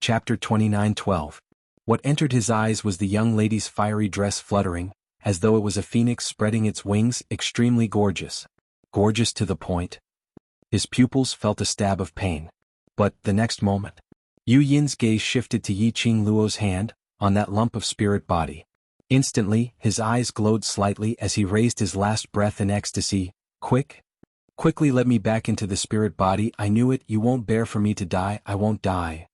Chapter 29:12. What entered his eyes was the young lady's fiery dress fluttering, as though it was a phoenix spreading its wings, extremely gorgeous. Gorgeous to the point. His pupils felt a stab of pain. But, the next moment, Yu Yin's gaze shifted to Yi Qing Luo's hand, on that lump of spirit body. Instantly, his eyes glowed slightly as he raised his last breath in ecstasy. Quickly let me back into the spirit body. I knew it. You won't bear for me to die. I won't die.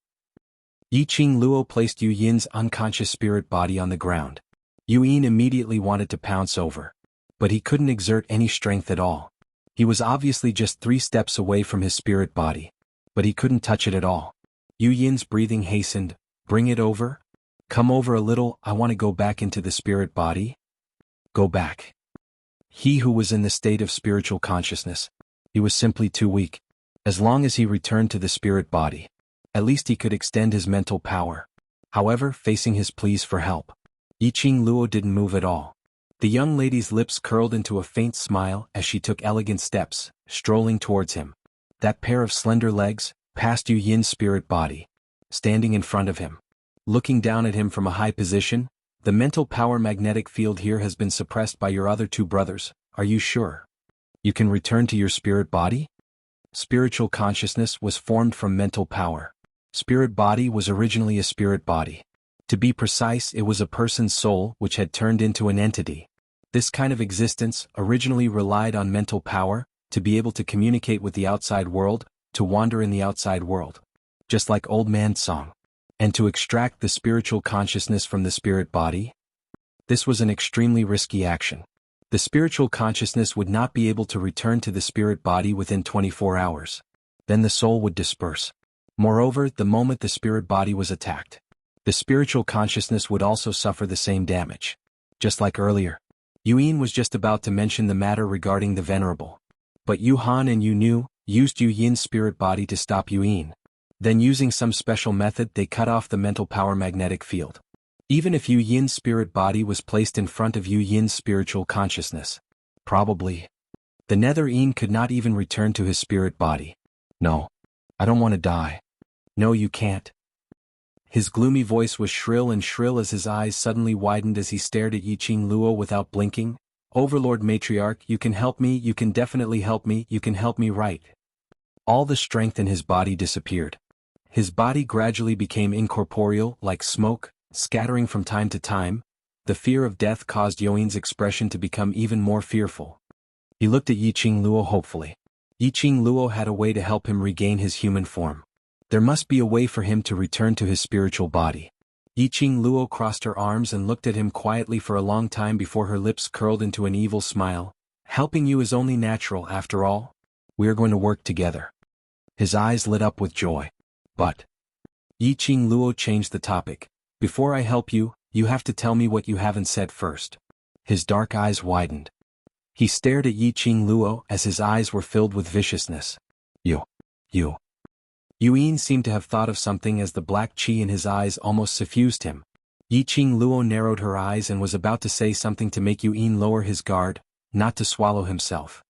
Yi Qing Luo placed Yu Yin's unconscious spirit body on the ground. Yu Yin immediately wanted to pounce over. But he couldn't exert any strength at all. He was obviously just 3 steps away from his spirit body. But he couldn't touch it at all. Yu Yin's breathing hastened. Bring it over? Come over a little. I want to go back into the spirit body. Go back. He who was in the state of spiritual consciousness. He was simply too weak. As long as he returned to the spirit body, at least he could extend his mental power. However, facing his pleas for help, Yi Qing Luo didn't move at all. The young lady's lips curled into a faint smile as she took elegant steps, strolling towards him. That pair of slender legs, past Yu Yin's spirit body, standing in front of him, looking down at him from a high position. The mental power magnetic field here has been suppressed by your other 2 brothers. Are you sure? You can return to your spirit body? Spiritual consciousness was formed from mental power. Spirit body was originally a spirit body. To be precise, it was a person's soul which had turned into an entity. This kind of existence originally relied on mental power, to be able to communicate with the outside world, to wander in the outside world. Just like Old Man's song. And to extract the spiritual consciousness from the spirit body? This was an extremely risky action. The spiritual consciousness would not be able to return to the spirit body within 24 hours. Then the soul would disperse. Moreover, the moment the spirit body was attacked, the spiritual consciousness would also suffer the same damage. Just like earlier, Yu Yin was just about to mention the matter regarding the venerable. But Yu Han and Yu Nu used Yu Yin's spirit body to stop Yu Yin. Then using some special method they cut off the mental power magnetic field. Even if Yu Yin's spirit body was placed in front of Yu Yin's spiritual consciousness, probably, the Nether Yin could not even return to his spirit body. No. I don't want to die. No, you can't. His gloomy voice was shrill as his eyes suddenly widened as he stared at Yi Qing Luo without blinking. Overlord Matriarch, you can help me, you can definitely help me, you can help me, right? All the strength in his body disappeared. His body gradually became incorporeal, like smoke, scattering from time to time. The fear of death caused Yu Yin's expression to become even more fearful. He looked at Yi Qing Luo hopefully. Yi Qing Luo had a way to help him regain his human form. There must be a way for him to return to his spiritual body. Yi Qing Luo crossed her arms and looked at him quietly for a long time before her lips curled into an evil smile. Helping you is only natural after all. We are going to work together. His eyes lit up with joy. But Yi Qing Luo changed the topic. Before I help you, you have to tell me what you haven't said first. His dark eyes widened. He stared at Yi Qing Luo as his eyes were filled with viciousness. You. Yu Yin seemed to have thought of something as the black qi in his eyes almost suffused him. Yi Qing Luo narrowed her eyes and was about to say something to make Yu Yin lower his guard, not to swallow himself.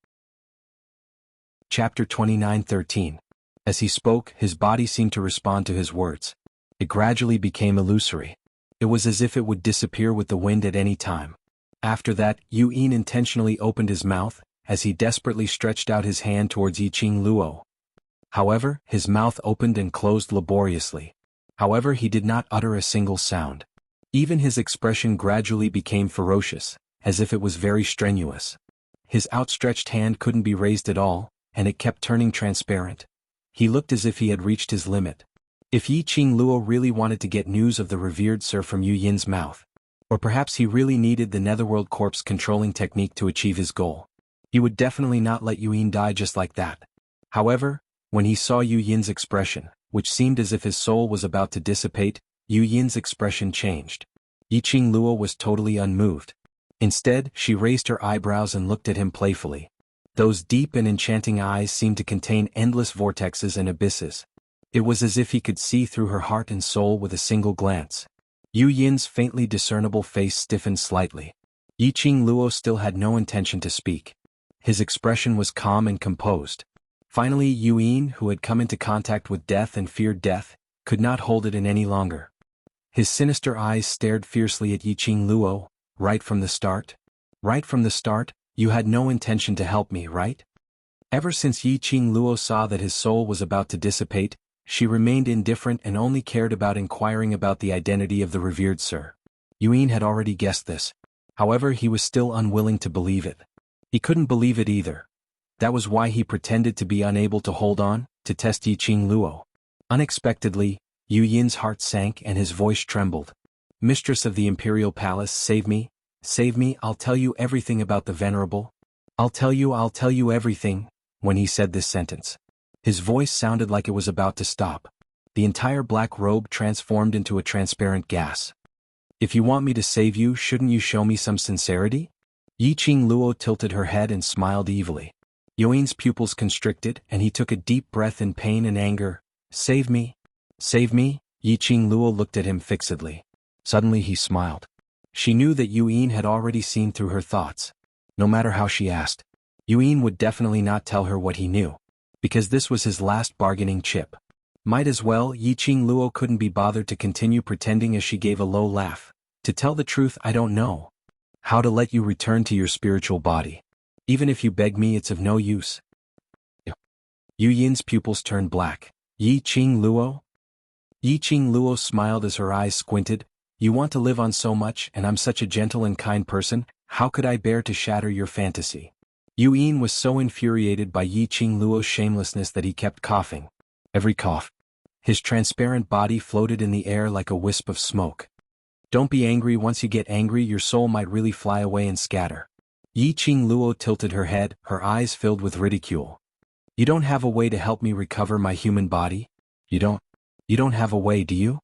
Chapter 29:13. As he spoke, his body seemed to respond to his words. It gradually became illusory. It was as if it would disappear with the wind at any time. After that, Yu Yin intentionally opened his mouth, as he desperately stretched out his hand towards Yi Qing Luo. However, his mouth opened and closed laboriously. However, he did not utter a single sound. Even his expression gradually became ferocious, as if it was very strenuous. His outstretched hand couldn't be raised at all, and it kept turning transparent. He looked as if he had reached his limit. If Yi Qing Luo really wanted to get news of the revered sir from Yu Yin's mouth, or perhaps he really needed the Netherworld Corpse controlling technique to achieve his goal, he would definitely not let Yu Yin die just like that. However, when he saw Yu Yin's expression, which seemed as if his soul was about to dissipate, Yu Yin's expression changed. Yi Qing Luo was totally unmoved. Instead, she raised her eyebrows and looked at him playfully. Those deep and enchanting eyes seemed to contain endless vortexes and abysses. It was as if he could see through her heart and soul with a single glance. Yu Yin's faintly discernible face stiffened slightly. Yi Qing Luo still had no intention to speak. His expression was calm and composed. Finally, Yu Yin, who had come into contact with death and feared death, could not hold it in any longer. His sinister eyes stared fiercely at Yiqing Luo. Right from the start? Right from the start, you had no intention to help me, right? Ever since Yiqing Luo saw that his soul was about to dissipate, she remained indifferent and only cared about inquiring about the identity of the revered sir. Yuan had already guessed this. However, he was still unwilling to believe it. He couldn't believe it either. That was why he pretended to be unable to hold on, to test Yiqing Luo. Unexpectedly, Yu Yin's heart sank and his voice trembled. Mistress of the Imperial Palace, save me, I'll tell you everything about the Venerable. I'll tell you everything. When he said this sentence, his voice sounded like it was about to stop. The entire black robe transformed into a transparent gas. If you want me to save you, shouldn't you show me some sincerity? Yiqing Luo tilted her head and smiled evilly. Yuan's pupils constricted and he took a deep breath in pain and anger. Save me? Save me? Yiqing Luo looked at him fixedly. Suddenly he smiled. She knew that Yuan had already seen through her thoughts. No matter how she asked, Yuan would definitely not tell her what he knew. Because this was his last bargaining chip. Might as well. Yiqing Luo couldn't be bothered to continue pretending as she gave a low laugh. To tell the truth, I don't know how to let you return to your spiritual body. Even if you beg me, it's of no use. Yu Yin's pupils turned black. Yiqing Luo? Yiqing Luo smiled as her eyes squinted. You want to live on so much, and I'm such a gentle and kind person, how could I bear to shatter your fantasy? Yuan was so infuriated by Yiqing Luo's shamelessness that he kept coughing. Every cough, his transparent body floated in the air like a wisp of smoke. Don't be angry. Once you get angry, your soul might really fly away and scatter. Yiqing Luo tilted her head, her eyes filled with ridicule. You don't have a way to help me recover my human body? You don't have a way, do you?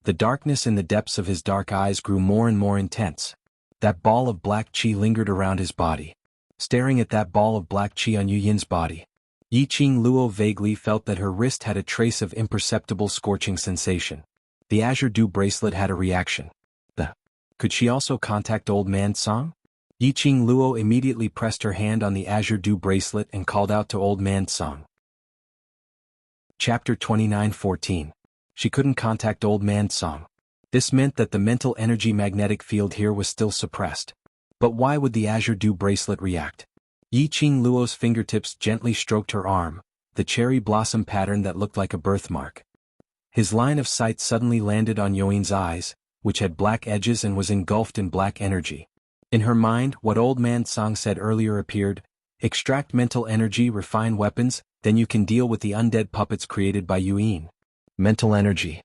The darkness in the depths of his dark eyes grew more and more intense. That ball of black qi lingered around his body. Staring at that ball of black qi on Yu Yin's body, Yiqing Luo vaguely felt that her wrist had a trace of imperceptible scorching sensation. The azure dew bracelet had a reaction. Could she also contact Old Man Song? Yiqing Luo immediately pressed her hand on the azure dew bracelet and called out to Old Man Song. Chapter 29:14. She couldn't contact Old Man Song. This meant that the mental energy magnetic field here was still suppressed. But why would the azure dew bracelet react? Yiqing Luo's fingertips gently stroked her arm, the cherry blossom pattern that looked like a birthmark. His line of sight suddenly landed on Yuan's eyes, which had black edges and was engulfed in black energy. In her mind, what Old Man Song said earlier appeared. Extract mental energy, refine weapons, then you can deal with the undead puppets created by Yuan. Mental energy.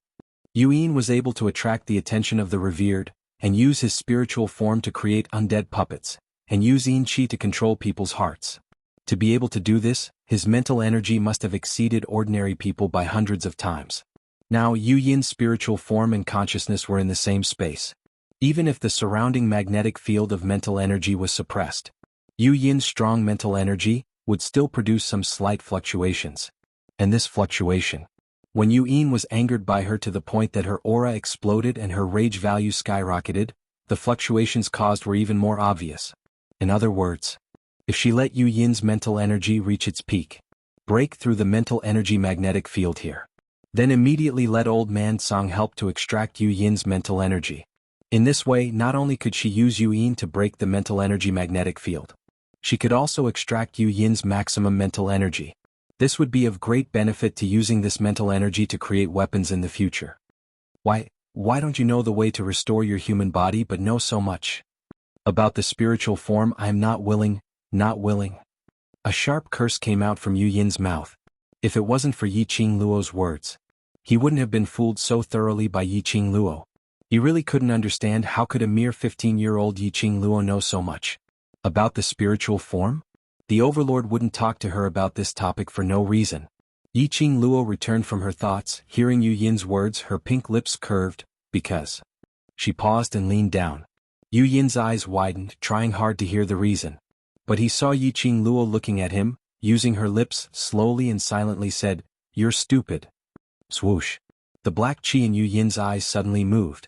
Yuan was able to attract the attention of the revered, and use his spiritual form to create undead puppets, and use yin qi to control people's hearts. To be able to do this, his mental energy must have exceeded ordinary people by hundreds of times. Now Yu Yin's spiritual form and consciousness were in the same space. Even if the surrounding magnetic field of mental energy was suppressed, Yu Yin's strong mental energy would still produce some slight fluctuations. And this fluctuation, when Yuan was angered by her to the point that her aura exploded and her rage value skyrocketed, the fluctuations caused were even more obvious. In other words, if she let Yu Yin's mental energy reach its peak, break through the mental energy magnetic field here, then immediately let Old Man Song help to extract Yu Yin's mental energy. In this way, not only could she use Yuan to break the mental energy magnetic field, she could also extract Yu Yin's maximum mental energy. This would be of great benefit to using this mental energy to create weapons in the future. Why don't you know the way to restore your human body but know so much about the spiritual form? I am not willing. A sharp curse came out from Yu Yin's mouth. If it wasn't for Yiqing Luo's words, he wouldn't have been fooled so thoroughly by Yiqing Luo. He really couldn't understand how could a mere 15-year-old Yiqing Luo know so much about the spiritual form? The overlord wouldn't talk to her about this topic for no reason. Yiqing Luo returned from her thoughts, hearing Yu Yin's words, her pink lips curved, because. She paused and leaned down. Yu Yin's eyes widened, trying hard to hear the reason. But he saw Yiqing Luo looking at him, using her lips, slowly and silently said, "You're stupid." Swoosh. The black qi in Yu Yin's eyes suddenly moved.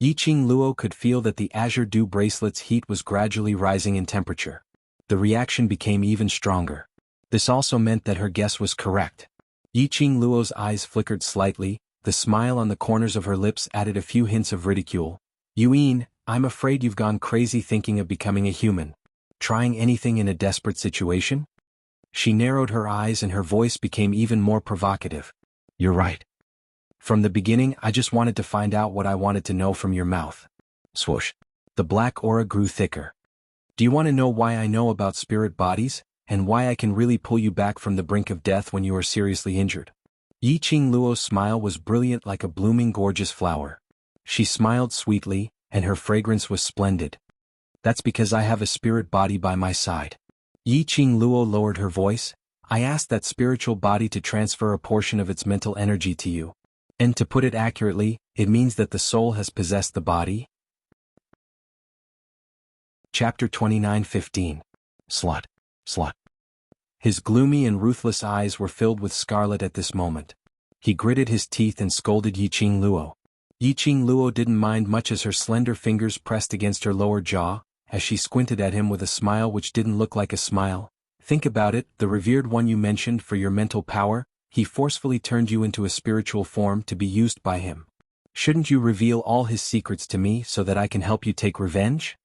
Yiqing Luo could feel that the azure dew bracelet's heat was gradually rising in temperature. The reaction became even stronger. This also meant that her guess was correct. Yiqing Luo's eyes flickered slightly, The smile on the corners of her lips added a few hints of ridicule. Yuan, I'm afraid you've gone crazy thinking of becoming a human. Trying anything in a desperate situation? She narrowed her eyes and her voice became even more provocative. You're right. From the beginning, I just wanted to find out what I wanted to know from your mouth. Swoosh. The black aura grew thicker. Do you want to know why I know about spirit bodies, and why I can really pull you back from the brink of death when you are seriously injured? Yi Qingluo's smile was brilliant like a blooming gorgeous flower. She smiled sweetly, and her fragrance was splendid. That's because I have a spirit body by my side. Yi Qingluo lowered her voice. I asked that spiritual body to transfer a portion of its mental energy to you. And to put it accurately, it means that the soul has possessed the body. Chapter 29:15. Slut. Slut. His gloomy and ruthless eyes were filled with scarlet at this moment. He gritted his teeth and scolded Yi Qingluo. Yi Qingluo didn't mind much as her slender fingers pressed against her lower jaw, as she squinted at him with a smile which didn't look like a smile. Think about it, the revered one you mentioned for your mental power, he forcefully turned you into a spiritual form to be used by him. Shouldn't you reveal all his secrets to me so that I can help you take revenge?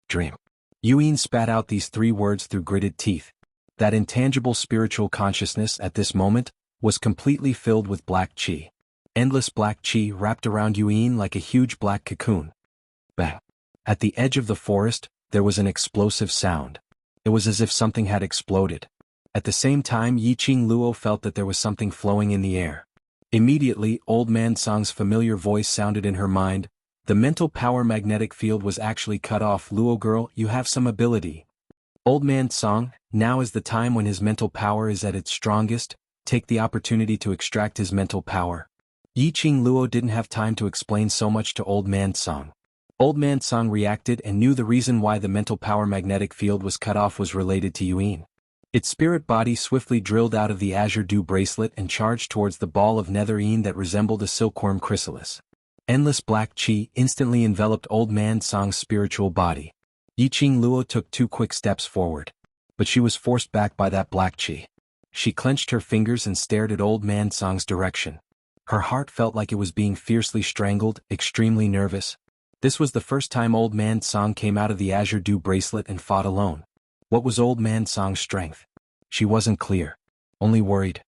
Dream. Yuan spat out these 3 words through gritted teeth. That intangible spiritual consciousness at this moment was completely filled with black qi. Endless black qi wrapped around Yuan like a huge black cocoon. Bang. At the edge of the forest, there was an explosive sound. It was as if something had exploded. At the same time, Yi Qingluo felt that there was something flowing in the air. Immediately, Old Man Song's familiar voice sounded in her mind. The mental power magnetic field was actually cut off. Luo girl, you have some ability. Old Man Song, now is the time when his mental power is at its strongest. Take the opportunity to extract his mental power. Yi Qingluo didn't have time to explain so much to Old Man Song. Old Man Song reacted and knew the reason why the mental power magnetic field was cut off was related to Yuan. Its spirit body swiftly drilled out of the azure dew bracelet and charged towards the ball of netherine that resembled a silkworm chrysalis. Endless black qi instantly enveloped Old Man Song's spiritual body. Yi Qingluo took 2 quick steps forward. But she was forced back by that black qi. She clenched her fingers and stared at Old Man Song's direction. Her heart felt like it was being fiercely strangled, extremely nervous. This was the first time Old Man Song came out of the azure dew bracelet and fought alone. What was Old Man Song's strength? She wasn't clear. Only worried.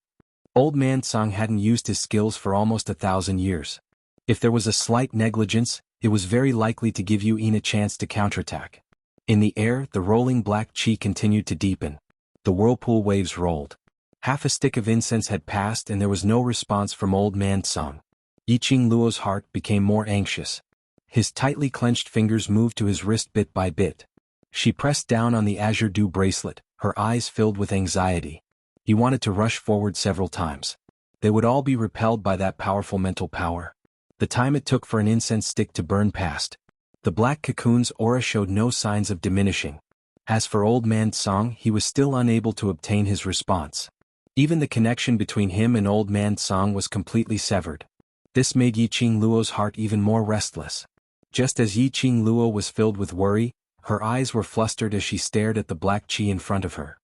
Old Man Song hadn't used his skills for almost 1,000 years. If there was a slight negligence, it was very likely to give Yuan a chance to counterattack. In the air, the rolling black qi continued to deepen. The whirlpool waves rolled. Half a stick of incense had passed and there was no response from Old Man Song. Yi Qingluo's heart became more anxious. His tightly clenched fingers moved to his wrist bit by bit. She pressed down on the azure dew bracelet, her eyes filled with anxiety. He wanted to rush forward several times. They would all be repelled by that powerful mental power. The time it took for an incense stick to burn passed. The black cocoon's aura showed no signs of diminishing. As for Old Man Song, he was still unable to obtain his response. Even the connection between him and Old Man Song was completely severed. This made Yi Qingluo's heart even more restless. Just as Yi Qingluo was filled with worry, her eyes were flustered as she stared at the black qi in front of her.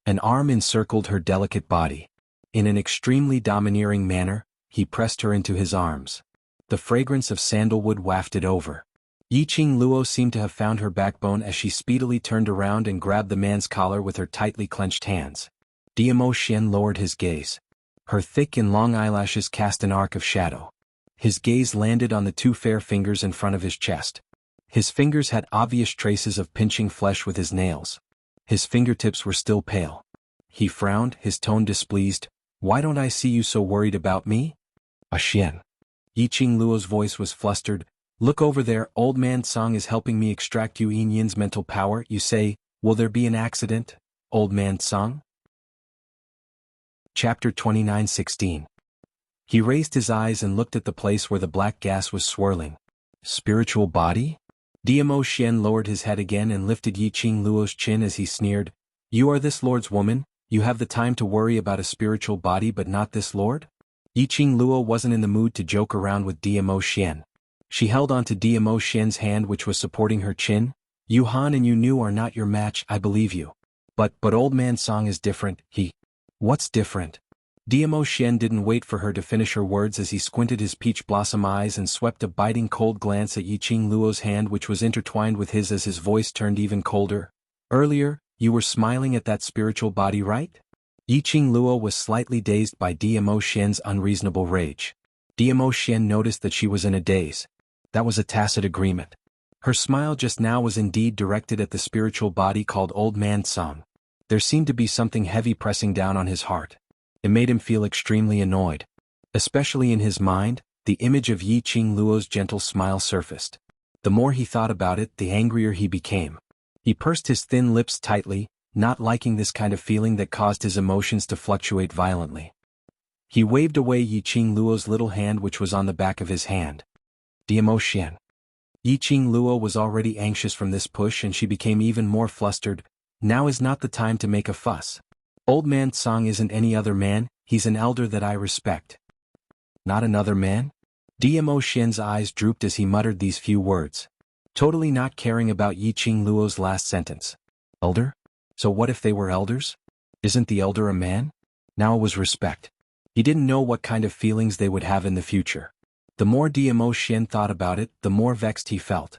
An arm encircled her delicate body. In an extremely domineering manner, he pressed her into his arms. The fragrance of sandalwood wafted over. Yi Qingluo seemed to have found her backbone as she speedily turned around and grabbed the man's collar with her tightly clenched hands. Diamo Xian lowered his gaze. Her thick and long eyelashes cast an arc of shadow. His gaze landed on the 2 fair fingers in front of his chest. His fingers had obvious traces of pinching flesh with his nails. His fingertips were still pale. He frowned, his tone displeased. Why don't I see you so worried about me? Xian. Yi Qingluo's voice was flustered. Look over there, Old Man Song is helping me extract Yuan Yin's mental power. You say, will there be an accident, Old Man Song? Chapter 29:16. He raised his eyes and looked at the place where the black gas was swirling. Spiritual body? Diamo Xian lowered his head again and lifted Yi Qingluo's chin as he sneered. You are this lord's woman, you have the time to worry about a spiritual body but not this lord? Yi Qingluo wasn't in the mood to joke around with Diamo Xian. She held on to Diamo Xian's hand which was supporting her chin. Yu Han and Yu Nu are not your match, I believe you. But Old Man Song is different, What's different? Diamo Xian didn't wait for her to finish her words as he squinted his peach blossom eyes and swept a biting cold glance at Yiqing Luo's hand, which was intertwined with his, as his voice turned even colder. Earlier, you were smiling at that spiritual body, right? Yiqing Luo was slightly dazed by Diamo Xian's unreasonable rage. Diamo Xian noticed that she was in a daze. That was a tacit agreement. Her smile just now was indeed directed at the spiritual body called Old Man Song. There seemed to be something heavy pressing down on his heart. It made him feel extremely annoyed. Especially in his mind, the image of Yiqing Luo's gentle smile surfaced. The more he thought about it, the angrier he became. He pursed his thin lips tightly, not liking this kind of feeling that caused his emotions to fluctuate violently. He waved away Yiqing Luo's little hand, which was on the back of his hand. Diamo Xian. Yiqing Luo was already anxious from this push, and she became even more flustered. Now is not the time to make a fuss. Old Man Song isn't any other man, he's an elder that I respect. Not another man? Diamo Xian's eyes drooped as he muttered these few words, totally not caring about Yiqing Luo's last sentence. Elder? So what if they were elders? Isn't the elder a man? Now it was respect. He didn't know what kind of feelings they would have in the future. The more Diamo Xian thought about it, the more vexed he felt.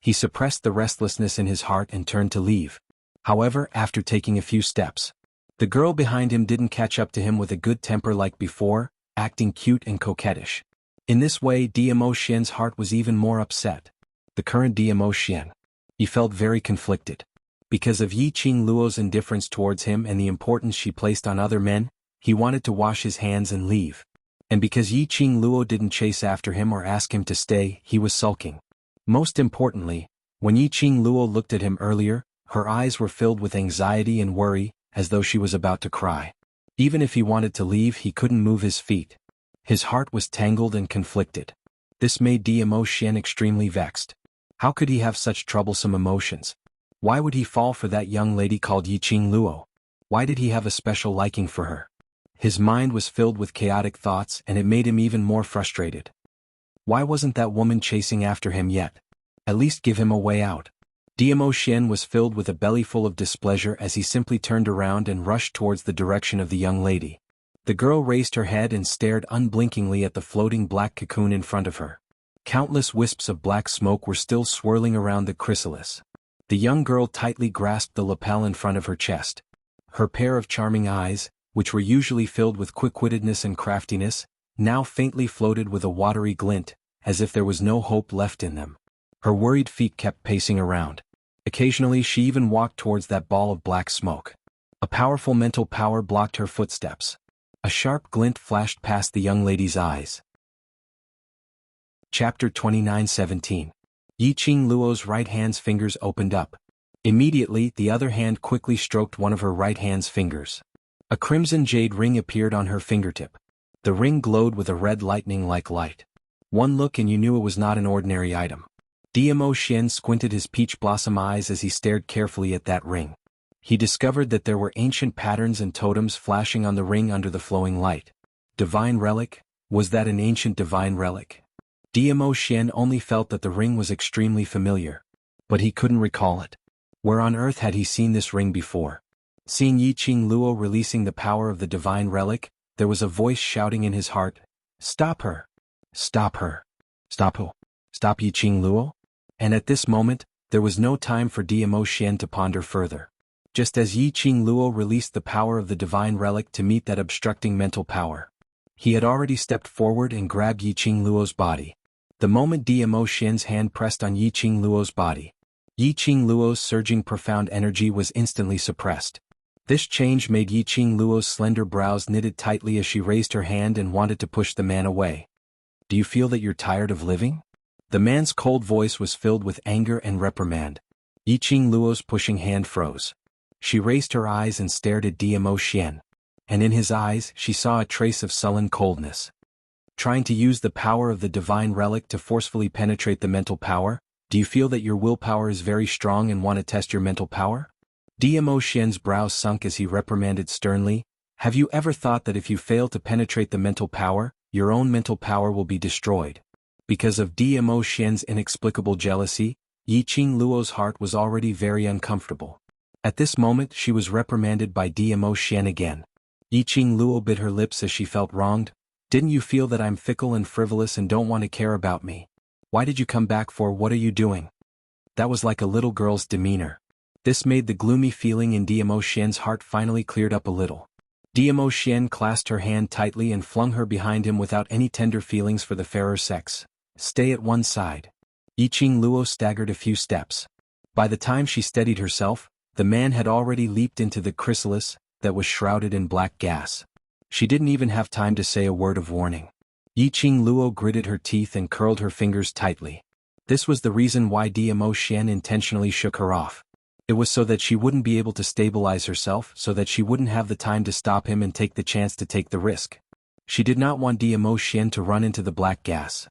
He suppressed the restlessness in his heart and turned to leave. However, after taking a few steps, the girl behind him didn't catch up to him with a good temper like before, acting cute and coquettish. In this way, Diamo Xian's heart was even more upset. The current Diamo Xian. He felt very conflicted. Because of Yiqing Luo's indifference towards him and the importance she placed on other men, he wanted to wash his hands and leave. And because Yiqing Luo didn't chase after him or ask him to stay, he was sulking. Most importantly, when Yiqing Luo looked at him earlier, her eyes were filled with anxiety and worry, as though she was about to cry. Even if he wanted to leave, he couldn't move his feet. His heart was tangled and conflicted. This made Diamo Xian extremely vexed. How could he have such troublesome emotions? Why would he fall for that young lady called Yiqing Luo? Why did he have a special liking for her? His mind was filled with chaotic thoughts, and it made him even more frustrated. Why wasn't that woman chasing after him yet? At least give him a way out. Diamo Xian was filled with a bellyful of displeasure as he simply turned around and rushed towards the direction of the young lady. The girl raised her head and stared unblinkingly at the floating black cocoon in front of her. Countless wisps of black smoke were still swirling around the chrysalis. The young girl tightly grasped the lapel in front of her chest. Her pair of charming eyes, which were usually filled with quick-wittedness and craftiness, now faintly floated with a watery glint, as if there was no hope left in them. Her worried feet kept pacing around. Occasionally she even walked towards that ball of black smoke. A powerful mental power blocked her footsteps. A sharp glint flashed past the young lady's eyes. Chapter 29:17. Yiqing Luo's right hand's fingers opened up. Immediately, the other hand quickly stroked one of her right hand's fingers. A crimson jade ring appeared on her fingertip. The ring glowed with a red lightning-like light. One look and you knew it was not an ordinary item. Diamo Xian squinted his peach blossom eyes as he stared carefully at that ring. He discovered that there were ancient patterns and totems flashing on the ring under the flowing light. Divine relic? Was that an ancient divine relic? Diamo Xian only felt that the ring was extremely familiar. But he couldn't recall it. Where on earth had he seen this ring before? Seeing Yiqing Luo releasing the power of the divine relic, there was a voice shouting in his heart, "Stop her! Stop her! Stop who? Stop Yiqing Luo?" And at this moment, there was no time for Diamo Xian to ponder further. Just as Yiqing Luo released the power of the divine relic to meet that obstructing mental power, he had already stepped forward and grabbed Yiqing Luo's body. The moment Diamo Xian's hand pressed on Yiqing Luo's body, Yiqing Luo's surging profound energy was instantly suppressed. This change made Yiqing Luo's slender brows knitted tightly as she raised her hand and wanted to push the man away. "Do you feel that you're tired of living?" The man's cold voice was filled with anger and reprimand. Yiqing Luo's pushing hand froze. She raised her eyes and stared at Diamo Xian. And in his eyes she saw a trace of sullen coldness. Trying to use the power of the divine relic to forcefully penetrate the mental power? Do you feel that your willpower is very strong and want to test your mental power? Diamo Xian's brows sunk as he reprimanded sternly. Have you ever thought that if you fail to penetrate the mental power, your own mental power will be destroyed? Because of Diamo Xian's inexplicable jealousy, Yiqing Luo's heart was already very uncomfortable. At this moment she was reprimanded by Diamo Xian again. Yiqing Luo bit her lips as she felt wronged. Didn't you feel that I'm fickle and frivolous and don't want to care about me? Why did you come back for? What are you doing? That was like a little girl's demeanor. This made the gloomy feeling in Diamo Xian's heart finally cleared up a little. Diamo Xian clasped her hand tightly and flung her behind him without any tender feelings for the fairer sex. Stay at one side. Yiqing Luo staggered a few steps. By the time she steadied herself, the man had already leaped into the chrysalis that was shrouded in black gas. She didn't even have time to say a word of warning. Yiqing Luo gritted her teeth and curled her fingers tightly. This was the reason why Diamo Xian intentionally shook her off. It was so that she wouldn't be able to stabilize herself, so that she wouldn't have the time to stop him and take the chance to take the risk. She did not want Diamo Xian to run into the black gas.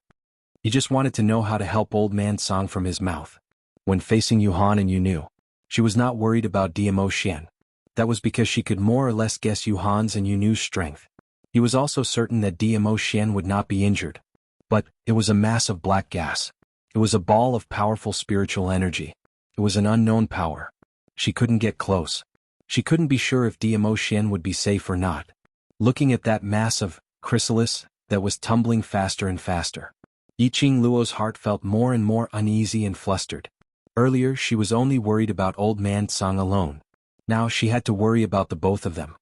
He just wanted to know how to help old man Song from his mouth. When facing Yuhan and Yu Nu, she was not worried about Diamo Xian. That was because she could more or less guess Yuhan's and Yu Nu's strength. He was also certain that Diamo Xian would not be injured. But it was a mass of black gas. It was a ball of powerful spiritual energy. It was an unknown power. She couldn't get close. She couldn't be sure if Diamo Xian would be safe or not. Looking at that mass of chrysalis that was tumbling faster and faster, Yiqing Luo's heart felt more and more uneasy and flustered. Earlier she was only worried about old man Song alone. Now she had to worry about the both of them.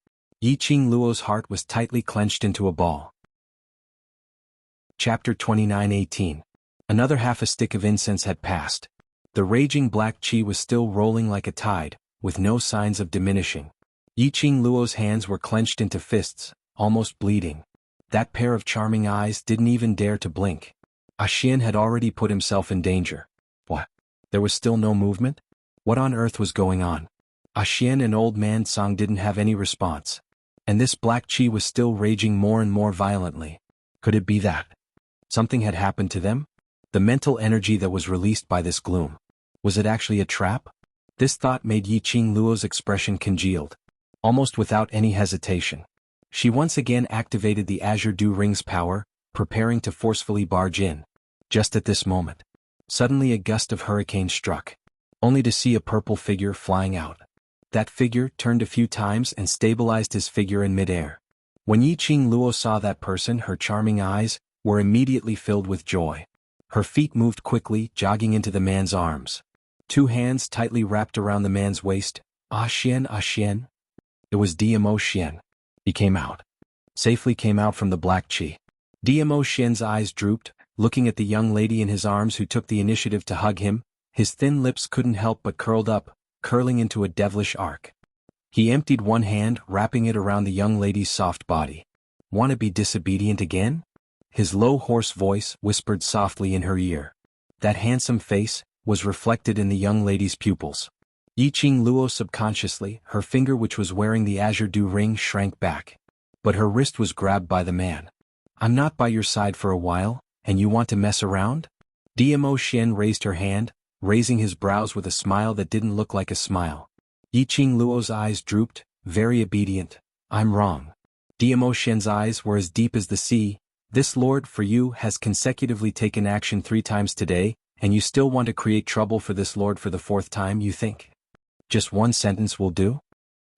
Yiqing Luo's heart was tightly clenched into a ball. Chapter 29:18. Another half a stick of incense had passed. The raging black qi was still rolling like a tide, with no signs of diminishing. Yiqing Luo's hands were clenched into fists, almost bleeding. That pair of charming eyes didn't even dare to blink. Xian had already put himself in danger. What? There was still no movement? What on earth was going on? Xian and old man Song didn't have any response. And this black qi was still raging more and more violently. Could it be that something had happened to them? The mental energy that was released by this gloom. Was it actually a trap? This thought made Yiqing Luo's expression congealed. Almost without any hesitation, she once again activated the Azure Dew Ring's power, preparing to forcefully barge in. Just at this moment, suddenly a gust of hurricane struck, only to see a purple figure flying out. That figure turned a few times and stabilized his figure in midair. When Yiqing Luo saw that person, her charming eyes were immediately filled with joy. Her feet moved quickly, jogging into the man's arms. Two hands tightly wrapped around the man's waist. Xian, Xian. It was Diamo Xian. He came out. Safely came out from the black qi. Diamo Xian's eyes drooped, looking at the young lady in his arms who took the initiative to hug him. His thin lips couldn't help but curled up, curling into a devilish arc. He emptied one hand, wrapping it around the young lady's soft body. Want to be disobedient again? His low hoarse voice whispered softly in her ear. That handsome face was reflected in the young lady's pupils. Yiqing Luo subconsciously, her finger which was wearing the Azure Dew Ring shrank back. But her wrist was grabbed by the man. I'm not by your side for a while, and you want to mess around? Diamo Xian raised her hand, raising his brows with a smile that didn't look like a smile. Yiqing Luo's eyes drooped, very obedient. I'm wrong. Diamo Xian's eyes were as deep as the sea. This lord for you has consecutively taken action 3 times today, and you still want to create trouble for this lord for the 4th time, you think? Just one sentence will do?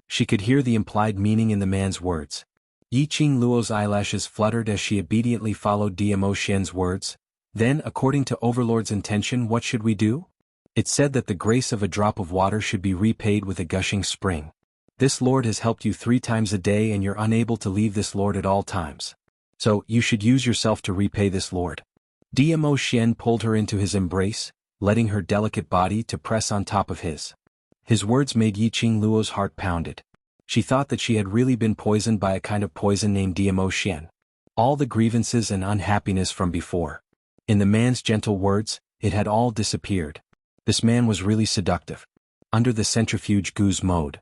She could hear the implied meaning in the man's words. Yiqing Luo's eyelashes fluttered as she obediently followed Diamo Xian's words. Then, according to Overlord's intention, what should we do? It said that the grace of a drop of water should be repaid with a gushing spring. This lord has helped you 3 times a day and you're unable to leave this lord at all times. So, you should use yourself to repay this lord. Diamo Xian pulled her into his embrace, letting her delicate body to press on top of his. His words made Yiqing Luo's heart pounded. She thought that she had really been poisoned by a kind of poison named Diamo Xian. All the grievances and unhappiness from before. In the man's gentle words, it had all disappeared. This man was really seductive. Under the centrifuge goose mode.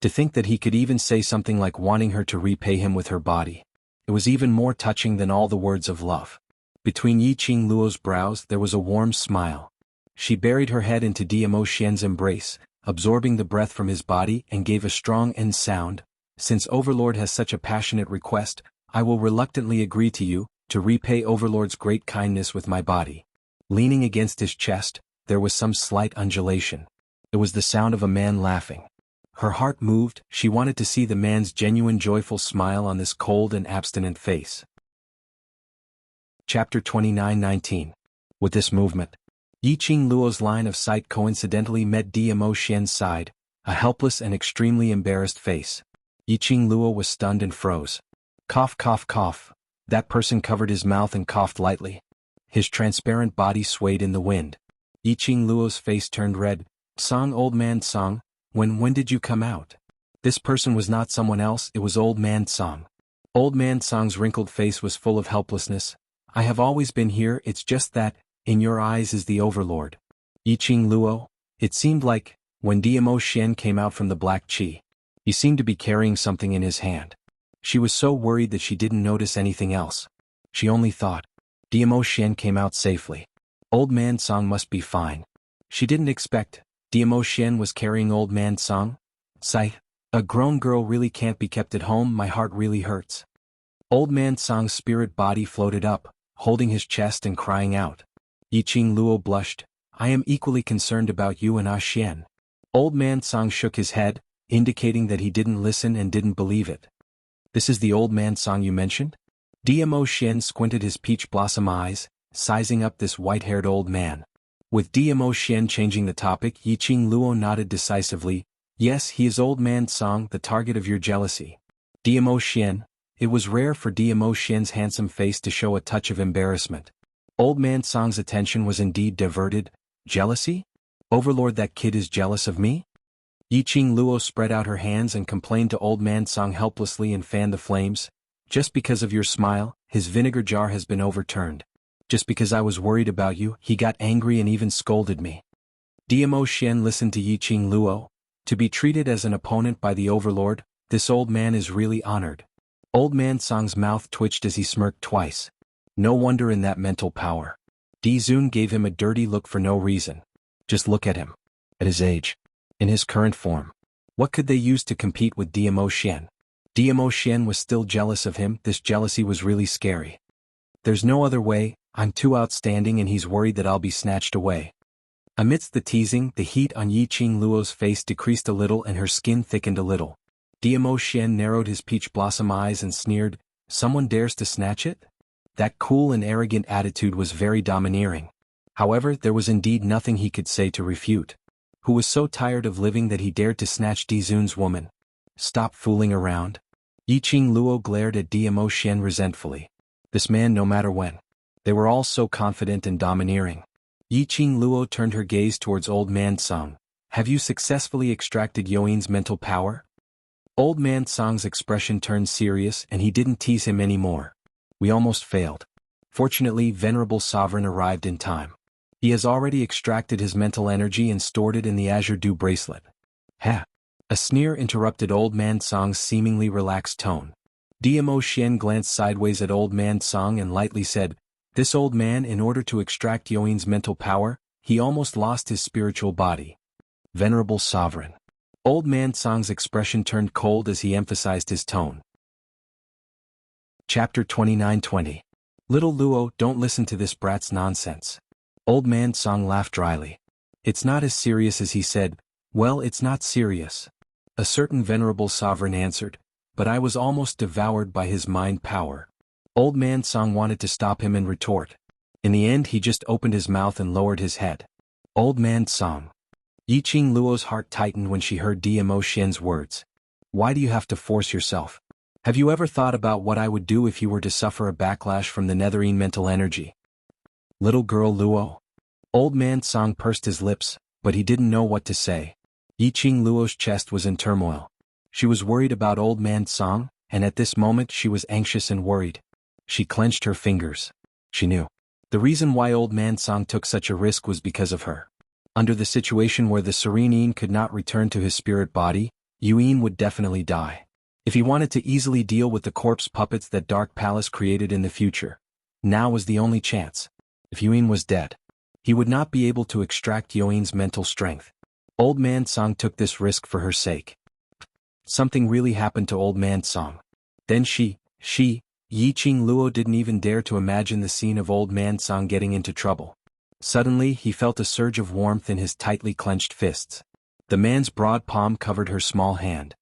To think that he could even say something like wanting her to repay him with her body. It was even more touching than all the words of love. Between Yiqing Luo's brows there was a warm smile. She buried her head into Diamo Xian's embrace, absorbing the breath from his body, and gave a strong end sound. Since Overlord has such a passionate request, I will reluctantly agree to repay Overlord's great kindness with my body. Leaning against his chest, there was some slight undulation. It was the sound of a man laughing. Her heart moved, she wanted to see the man's genuine joyful smile on this cold and abstinent face. Chapter 29:19. With this movement, Yiqing Luo's line of sight coincidentally met Dmo Xian's side, a helpless and extremely embarrassed face. Yiqing Luo was stunned and froze. Cough, cough, cough. That person covered his mouth and coughed lightly. His transparent body swayed in the wind. Yiqing Luo's face turned red. Song, old man Song, when did you come out? This person was not someone else, it was old man Song. Old man Song's wrinkled face was full of helplessness. I have always been here, it's just that, in your eyes is the overlord. Yiqing Luo, it seemed like, when Dmo Xian came out from the black qi. He seemed to be carrying something in his hand. She was so worried that she didn't notice anything else. She only thought, Dmo Xian came out safely. Old man Song must be fine. She didn't expect, Dmo Xian was carrying old man Song? Sigh, a grown girl really can't be kept at home, my heart really hurts. Old man Song's spirit body floated up, holding his chest and crying out. Yiqing Luo blushed, I am equally concerned about you and Ah Xian. Old man Song shook his head, indicating that he didn't listen and didn't believe it. This is the old man Song you mentioned? Dmo Xian squinted his peach blossom eyes, sizing up this white-haired old man. With Dmo Xian changing the topic, Yiqing Luo nodded decisively. Yes, he is old man Song, the target of your jealousy. Dmo Xian. It was rare for Dmo Xian's handsome face to show a touch of embarrassment. Old man Song's attention was indeed diverted. Jealousy? Overlord, that kid is jealous of me? Yiqing Luo spread out her hands and complained to old man Song helplessly and fanned the flames. Just because of your smile, his vinegar jar has been overturned. Just because I was worried about you, he got angry and even scolded me. Dmo Xian listened to Yiqing Luo. To be treated as an opponent by the overlord, this old man is really honored. Old man Song's mouth twitched as he smirked twice. No wonder in that mental power. Dizun gave him a dirty look for no reason. Just look at him. At his age. In his current form. What could they use to compete with Dmo Xian? Dmo Xian was still jealous of him, this jealousy was really scary. There's no other way, I'm too outstanding and he's worried that I'll be snatched away. Amidst the teasing, the heat on Yiqing Luo's face decreased a little and her skin thickened a little. Dmo Xian narrowed his peach blossom eyes and sneered, someone dares to snatch it? That cool and arrogant attitude was very domineering. However, there was indeed nothing he could say to refute. Who was so tired of living that he dared to snatch Dizun's woman? Stop fooling around. Yiqing Luo glared at Dmo Xian resentfully. This man no matter when. They were all so confident and domineering. Yiqing Luo turned her gaze towards old man Song. Have you successfully extracted Yoin's mental power? Old man Song's expression turned serious and he didn't tease him anymore. We almost failed. Fortunately, Venerable Sovereign arrived in time. He has already extracted his mental energy and stored it in the Azure Dew bracelet. Ha! A sneer interrupted old man Song's seemingly relaxed tone. Dmo Xian glanced sideways at old man Song and lightly said, this old man, in order to extract Yoin's mental power, he almost lost his spiritual body. Venerable Sovereign. Old man Song's expression turned cold as he emphasized his tone. Chapter 29:20. Little Luo, don't listen to this brat's nonsense. Old man Song laughed dryly. It's not as serious as he said. Well, it's not serious. A certain venerable sovereign answered, but I was almost devoured by his mind power. Old man Song wanted to stop him and retort. In the end he just opened his mouth and lowered his head. Old man Song. Yiqing Luo's heart tightened when she heard Dmo Xian's words. Why do you have to force yourself? Have you ever thought about what I would do if you were to suffer a backlash from the netherine mental energy? Little girl Luo. Old man Song pursed his lips, but he didn't know what to say. Yiqing Luo's chest was in turmoil. She was worried about old man Song, and at this moment she was anxious and worried. She clenched her fingers. She knew. The reason why old man Song took such a risk was because of her. Under the situation where the serene Yin could not return to his spirit body, Yuyin would definitely die. If he wanted to easily deal with the corpse puppets that Dark Palace created in the future, now was the only chance. If Yuyin was dead, he would not be able to extract Yoin's mental strength. Old man Song took this risk for her sake. Something really happened to old man Song. Then Yiqing Luo didn't even dare to imagine the scene of old man Song getting into trouble. Suddenly he felt a surge of warmth in his tightly clenched fists. The man's broad palm covered her small hand.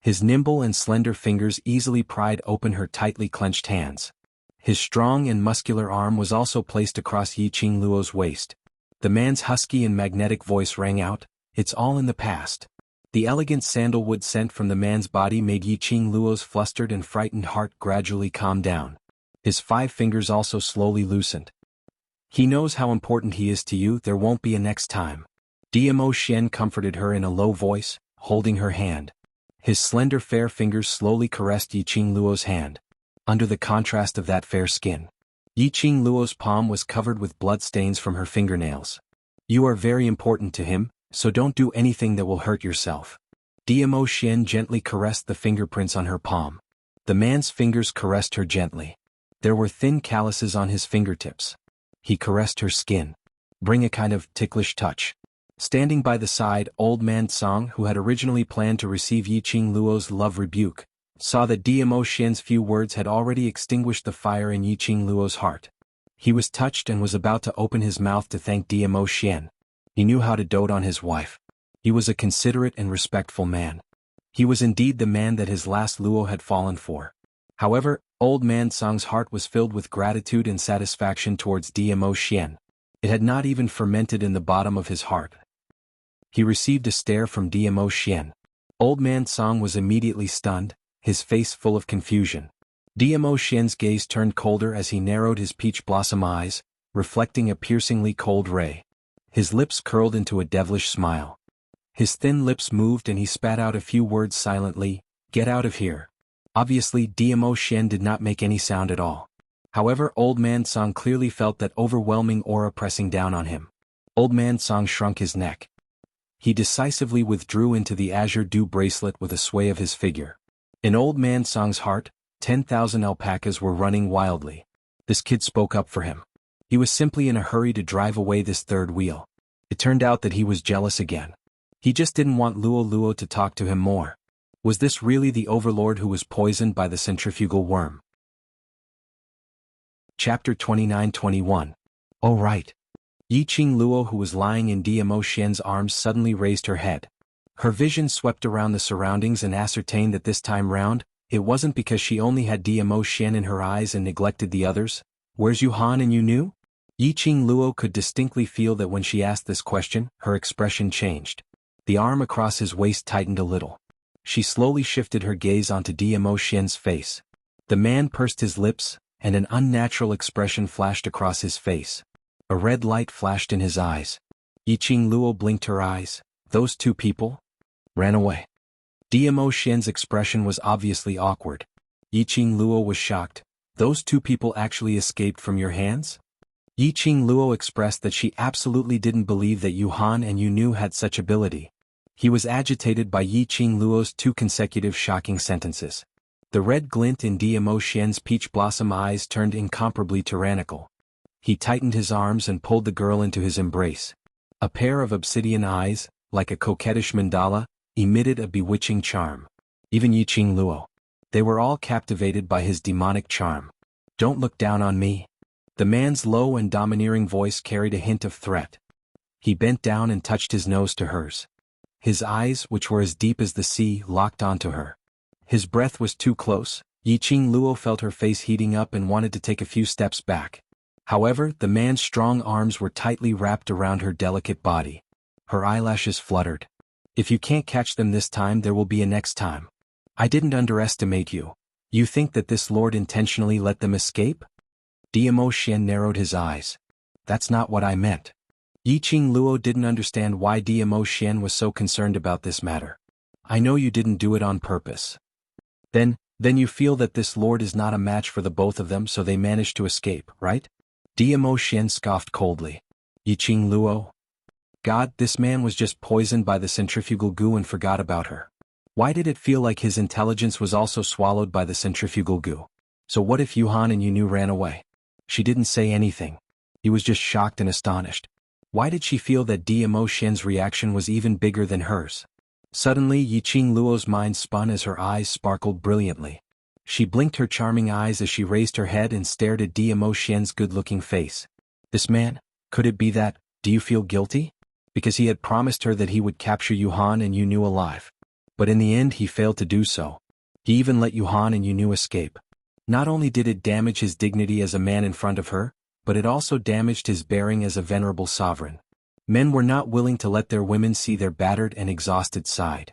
His nimble and slender fingers easily pried open her tightly clenched hands. His strong and muscular arm was also placed across Yiqing Luo's waist. The man's husky and magnetic voice rang out, "It's all in the past." The elegant sandalwood scent from the man's body made Yiqing Luo's flustered and frightened heart gradually calm down. His 5 fingers also slowly loosened. "He knows how important he is to you, there won't be a next time." Diamo Xian comforted her in a low voice, holding her hand. His slender fair fingers slowly caressed Yiqing Luo's hand. Under the contrast of that fair skin, Yiqing Luo's palm was covered with bloodstains from her fingernails. "You are very important to him, so don't do anything that will hurt yourself." Diamo Xian gently caressed the fingerprints on her palm. The man's fingers caressed her gently. There were thin calluses on his fingertips. He caressed her skin, bring a kind of ticklish touch. Standing by the side, old man Tsang, who had originally planned to receive Yiqing Luo's love rebuke, saw that Diamo Xian's few words had already extinguished the fire in Yiqing Luo's heart. He was touched and was about to open his mouth to thank Diamo Xian. He knew how to dote on his wife. He was a considerate and respectful man. He was indeed the man that his last Luo had fallen for. However, old man Tsang's heart was filled with gratitude and satisfaction towards Diamo Xian. It had not even fermented in the bottom of his heart. He received a stare from Diamo Xian. Old man Tsang was immediately stunned, his face full of confusion. Diamo Xian's gaze turned colder as he narrowed his peach blossom eyes, reflecting a piercingly cold ray. His lips curled into a devilish smile. His thin lips moved and he spat out a few words silently, "Get out of here." Obviously, Diamo Xian did not make any sound at all. However, old man Tsang clearly felt that overwhelming aura pressing down on him. Old man Tsang shrunk his neck. He decisively withdrew into the azure dew bracelet with a sway of his figure. In old man Tsang's heart, 10,000 alpacas were running wildly. This kid spoke up for him. He was simply in a hurry to drive away this third wheel. It turned out that he was jealous again. He just didn't want Luo to talk to him more. Was this really the overlord who was poisoned by the centrifugal worm? Chapter 29-21. Oh right. Yiqing Luo, who was lying in Diamo Xian's arms, suddenly raised her head. Her vision swept around the surroundings and ascertained that this time round, it wasn't because she only had Diamo Xian in her eyes and neglected the others. "Where's Xuanhuan and you knew?" Yiqing Luo could distinctly feel that when she asked this question, her expression changed. The arm across his waist tightened a little. She slowly shifted her gaze onto Diamo Xian's face. The man pursed his lips, and an unnatural expression flashed across his face. A red light flashed in his eyes. Yiqing Luo blinked her eyes. "Those 2 people ran away." Diamo Xian's expression was obviously awkward. Yiqing Luo was shocked. "Those 2 people actually escaped from your hands?" Yiqing Luo expressed that she absolutely didn't believe that Xuanhuan and Yu had such ability. He was agitated by Yiqing Luo's 2 consecutive shocking sentences. The red glint in Diamo Xian's peach blossom eyes turned incomparably tyrannical. He tightened his arms and pulled the girl into his embrace. A pair of obsidian eyes, like a coquettish mandala, emitted a bewitching charm. Even Yiqing Luo. They were all captivated by his demonic charm. "Don't look down on me." The man's low and domineering voice carried a hint of threat. He bent down and touched his nose to hers. His eyes, which were as deep as the sea, locked onto her. His breath was too close. Yiqing Luo felt her face heating up and wanted to take a few steps back. However, the man's strong arms were tightly wrapped around her delicate body. Her eyelashes fluttered. "If you can't catch them this time, there will be a next time. I didn't underestimate you. You think that this lord intentionally let them escape?" Diamo Xian narrowed his eyes. "That's not what I meant." Yiqing Luo didn't understand why Diamo Xian was so concerned about this matter. "I know you didn't do it on purpose. Then you feel that this lord is not a match for the both of them, so they managed to escape, right?" Diamo Xian scoffed coldly. "Yiqing Luo? God, this man was just poisoned by the centrifugal goo and forgot about her. Why did it feel like his intelligence was also swallowed by the centrifugal goo? So what if Xuanhuan and Yu ran away?" She didn't say anything. He was just shocked and astonished. Why did she feel that Diamo Xian's reaction was even bigger than hers? Suddenly Yiqing Luo's mind spun as her eyes sparkled brilliantly. She blinked her charming eyes as she raised her head and stared at Diamo Xian's good-looking face. "This man? Could it be that? Do you feel guilty?" because he had promised her that he would capture Yuhan and Yunu alive. But in the end he failed to do so. He even let Yuhan and Yunu escape. Not only did it damage his dignity as a man in front of her, but it also damaged his bearing as a venerable sovereign. Men were not willing to let their women see their battered and exhausted side.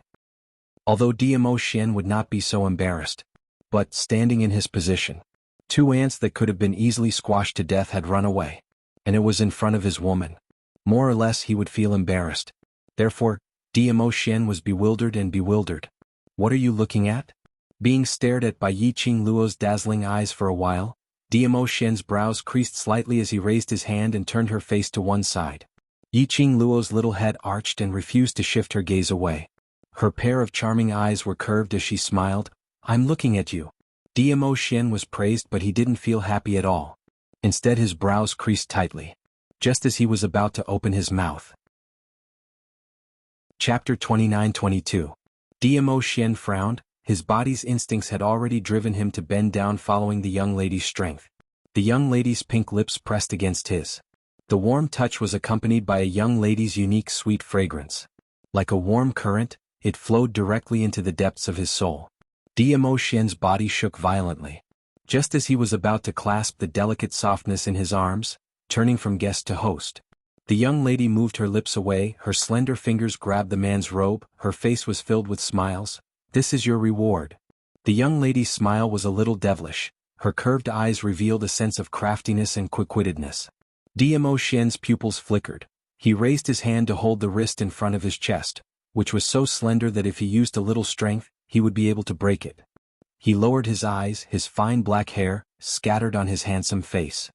Although Diamo Xian would not be so embarrassed. But, standing in his position, 2 ants that could have been easily squashed to death had run away. And it was in front of his woman. More or less he would feel embarrassed. Therefore, Diamo Xian was bewildered and bewildered. What are you looking at? Being stared at by Yiqing Luo's dazzling eyes for a while, Diamo Xian's brows creased slightly as he raised his hand and turned her face to one side. Yiqing Luo's little head arched and refused to shift her gaze away. Her pair of charming eyes were curved as she smiled. I'm looking at you. Diamo Xian was praised, but he didn't feel happy at all. Instead his brows creased tightly. Just as he was about to open his mouth. Chapter 29-22. Diamo Xian frowned. His body's instincts had already driven him to bend down following the young lady's strength. The young lady's pink lips pressed against his. The warm touch was accompanied by a young lady's unique sweet fragrance. Like a warm current, it flowed directly into the depths of his soul. Diamo Xian's body shook violently. Just as he was about to clasp the delicate softness in his arms, turning from guest to host, the young lady moved her lips away, her slender fingers grabbed the man's robe, her face was filled with smiles. This is your reward. The young lady's smile was a little devilish. Her curved eyes revealed a sense of craftiness and quick-wittedness. Diamo Xian's pupils flickered. He raised his hand to hold the wrist in front of his chest, which was so slender that if he used a little strength, he would be able to break it. He lowered his eyes, his fine black hair scattered on his handsome face.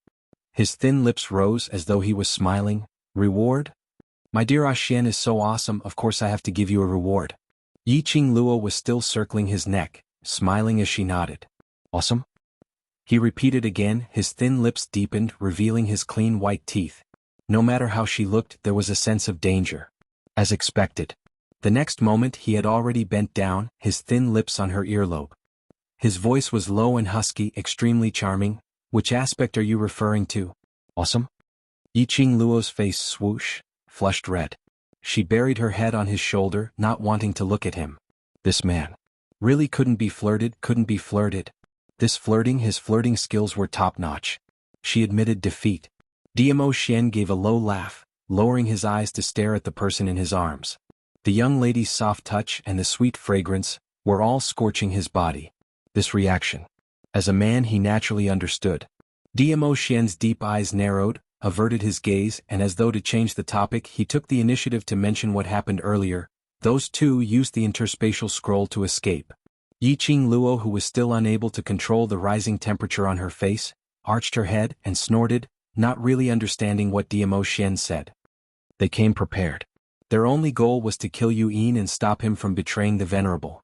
His thin lips rose as though he was smiling. Reward? My dear Xian is so awesome, of course I have to give you a reward. Yiqing Luo was still circling his neck, smiling as she nodded. Awesome? He repeated again, his thin lips deepened, revealing his clean white teeth. No matter how she looked, there was a sense of danger. As expected. The next moment he had already bent down, his thin lips on her earlobe. His voice was low and husky, extremely charming. Which aspect are you referring to? Awesome? Yiqing Luo's face swooshed, flushed red. She buried her head on his shoulder, not wanting to look at him. This man really couldn't be flirted. His flirting skills were top-notch. She admitted defeat. Diamo Xian gave a low laugh, lowering his eyes to stare at the person in his arms. The young lady's soft touch and the sweet fragrance were all scorching his body. This reaction. As a man he naturally understood. Diamo Xian's deep eyes narrowed, averted his gaze, and as though to change the topic he took the initiative to mention what happened earlier. Those two used the interspatial scroll to escape. Yiqing Luo, who was still unable to control the rising temperature on her face, arched her head and snorted, not really understanding what Diamo Xian said. They came prepared. Their only goal was to kill Yuan and stop him from betraying the venerable.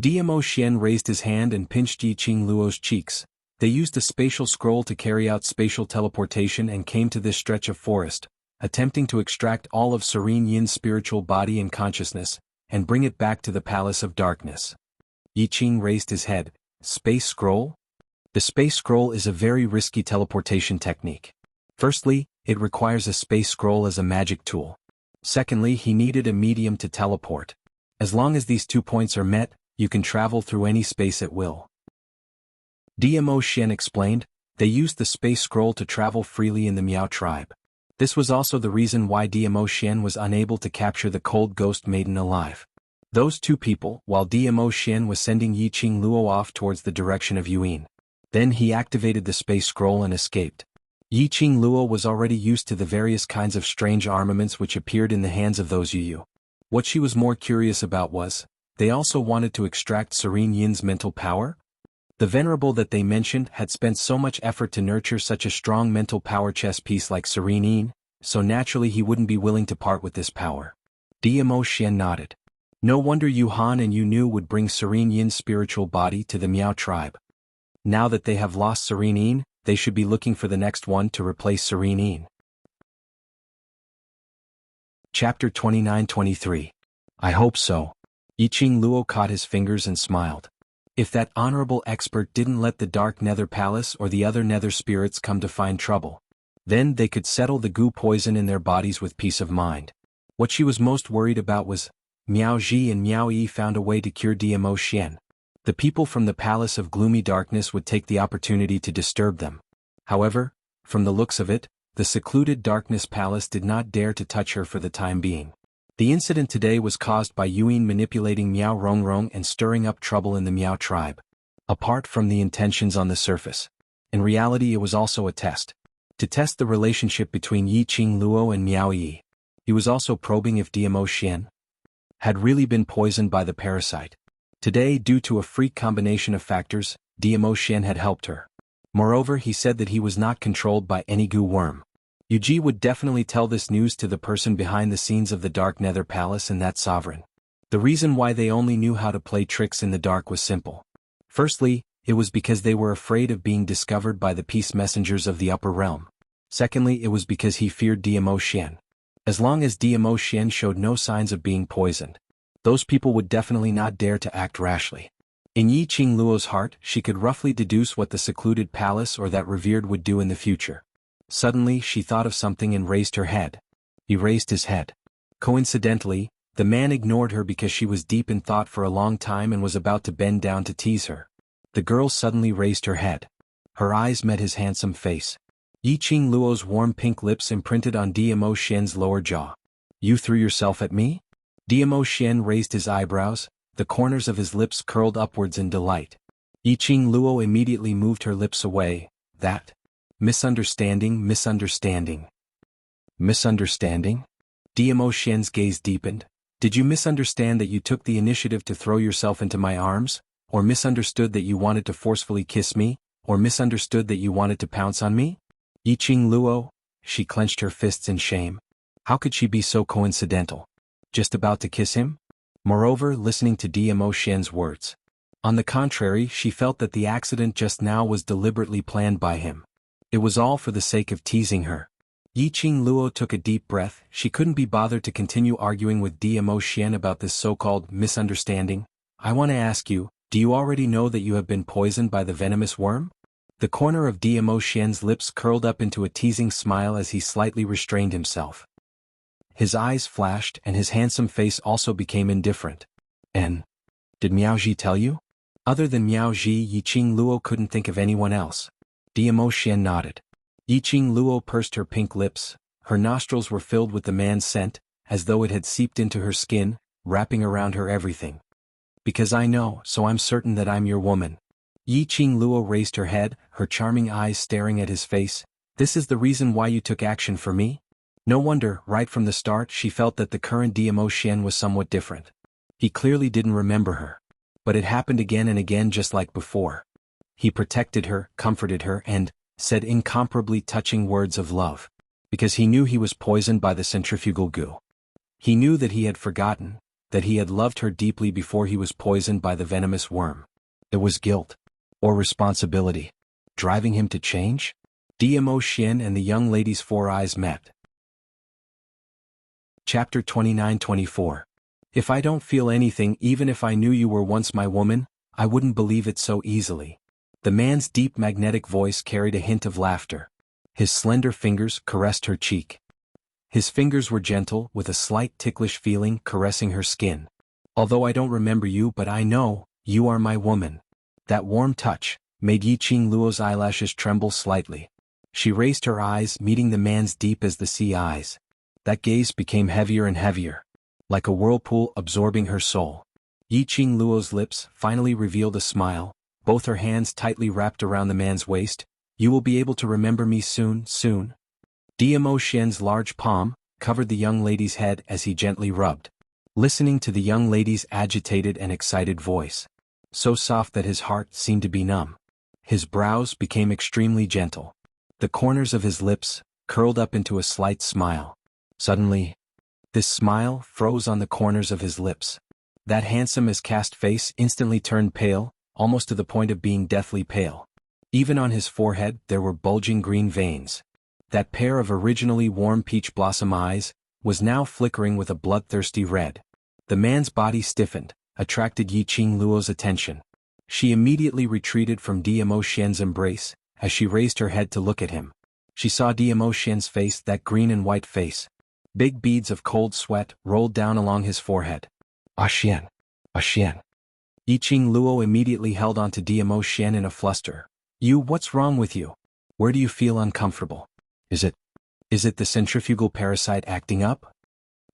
Diamo Xian raised his hand and pinched Yiqing Luo's cheeks. They used a spatial scroll to carry out spatial teleportation and came to this stretch of forest, attempting to extract all of Serene Yin's spiritual body and consciousness, and bring it back to the Palace of Darkness. Yiqing raised his head. Space scroll? The space scroll is a very risky teleportation technique. Firstly, it requires a space scroll as a magic tool. Secondly, he needed a medium to teleport. As long as these 2 points are met, you can travel through any space at will. Diamo Xian explained, they used the space scroll to travel freely in the Miao tribe. This was also the reason why Diamo Xian was unable to capture the cold ghost maiden alive. Those 2 people, while Diamo Xian was sending Yiqing Luo off towards the direction of Yuan. Then he activated the space scroll and escaped. Yiqing Luo was already used to the various kinds of strange armaments which appeared in the hands of those Yu. What she was more curious about was, they also wanted to extract Serene Yin's mental power? The venerable that they mentioned had spent so much effort to nurture such a strong mental power chess piece like Serene Yin, so naturally he wouldn't be willing to part with this power. Diamo Xian nodded. No wonder Yuhan and Yunu would bring Serene Yin's spiritual body to the Miao tribe. Now that they have lost Serene Yin, they should be looking for the next one to replace Serene Yin. Chapter 29-23. I hope so. Yiqing Luo caught his fingers and smiled. If that honorable expert didn't let the Dark Nether Palace or the other Nether spirits come to find trouble, then they could settle the goo poison in their bodies with peace of mind. What she was most worried about was, Miao Ji and Miao Yi found a way to cure Dmo Xian. The people from the Palace of Gloomy Darkness would take the opportunity to disturb them. However, from the looks of it, the secluded Darkness Palace did not dare to touch her for the time being. The incident today was caused by Yuan manipulating Miao Rongrong and stirring up trouble in the Miao tribe. Apart from the intentions on the surface, in reality it was also a test. To test the relationship between Yi Qing Luo and Miao Yi. He was also probing if Dmo Xian had really been poisoned by the parasite. Today, due to a freak combination of factors, Dmo Xian had helped her. Moreover, he said that he was not controlled by any goo worm. Yuji would definitely tell this news to the person behind the scenes of the Dark Nether Palace and that sovereign. The reason why they only knew how to play tricks in the dark was simple. Firstly, it was because they were afraid of being discovered by the peace messengers of the upper realm. Secondly, it was because he feared Dmo Xian. As long as Dmo Xian showed no signs of being poisoned, those people would definitely not dare to act rashly. In Yi Qing Luo's heart, she could roughly deduce what the secluded palace or that revered would do in the future. Suddenly, she thought of something and raised her head. He raised his head. Coincidentally, the man ignored her because she was deep in thought for a long time and was about to bend down to tease her. The girl suddenly raised her head. Her eyes met his handsome face. Yi Qing Luo's warm pink lips imprinted on Dmo Xian's lower jaw. You threw yourself at me? Dmo Xian raised his eyebrows, the corners of his lips curled upwards in delight. Yi Qing Luo immediately moved her lips away. That? Misunderstanding. Misunderstanding? Dmo Xian's gaze deepened. Did you misunderstand that you took the initiative to throw yourself into my arms? Or misunderstood that you wanted to forcefully kiss me? Or misunderstood that you wanted to pounce on me? Yi Qing Luo, she clenched her fists in shame. How could she be so coincidental? Just about to kiss him? Moreover, listening to Dmo Xian's words. On the contrary, she felt that the accident just now was deliberately planned by him. It was all for the sake of teasing her. Yi Qing Luo took a deep breath. She couldn't be bothered to continue arguing with Dmo Xian about this so-called misunderstanding. I want to ask you, do you already know that you have been poisoned by the venomous worm? The corner of Dmo Xian's lips curled up into a teasing smile as he slightly restrained himself. His eyes flashed and his handsome face also became indifferent. And did Miao Ji tell you? Other than Miao Ji, Yi Qing Luo couldn't think of anyone else. Dmo Xian nodded. Yi Qing Luo pursed her pink lips. Her nostrils were filled with the man's scent, as though it had seeped into her skin, wrapping around her everything. Because I know, so I'm certain that I'm your woman. Yi Qing Luo raised her head, her charming eyes staring at his face. This is the reason why you took action for me? No wonder, right from the start she felt that the current Dmo Xian was somewhat different. He clearly didn't remember her. But it happened again and again just like before. He protected her, comforted her, and said incomparably touching words of love. Because he knew he was poisoned by the centrifugal goo. He knew that he had forgotten, that he had loved her deeply before he was poisoned by the venomous worm. It was guilt. Or responsibility. Driving him to change? Dmo Xian and the young lady's four eyes met. Chapter 29-24. If I don't feel anything even if I knew you were once my woman, I wouldn't believe it so easily. The man's deep magnetic voice carried a hint of laughter. His slender fingers caressed her cheek. His fingers were gentle, with a slight ticklish feeling caressing her skin. Although I don't remember you, but I know, you are my woman. That warm touch made Yi Qing Luo's eyelashes tremble slightly. She raised her eyes, meeting the man's deep as the sea eyes. That gaze became heavier and heavier, like a whirlpool absorbing her soul. Yi Qing Luo's lips finally revealed a smile, both her hands tightly wrapped around the man's waist. You will be able to remember me soon, soon. Dmo Xian's large palm covered the young lady's head as he gently rubbed, listening to the young lady's agitated and excited voice. So soft that his heart seemed to be numb. His brows became extremely gentle. The corners of his lips curled up into a slight smile. Suddenly, this smile froze on the corners of his lips. That handsome as cast face instantly turned pale, almost to the point of being deathly pale. Even on his forehead there were bulging green veins. That pair of originally warm peach blossom eyes was now flickering with a bloodthirsty red. The man's body stiffened, attracted Yi Qing Luo's attention. She immediately retreated from Dmo Xian's embrace, as she raised her head to look at him. She saw Dmo Xian's face, that green and white face. Big beads of cold sweat rolled down along his forehead. Xian. Xian. Yiqing Luo immediately held onto Diamo Xian in a fluster. What's wrong with you? Where do you feel uncomfortable? Is it the centrifugal parasite acting up?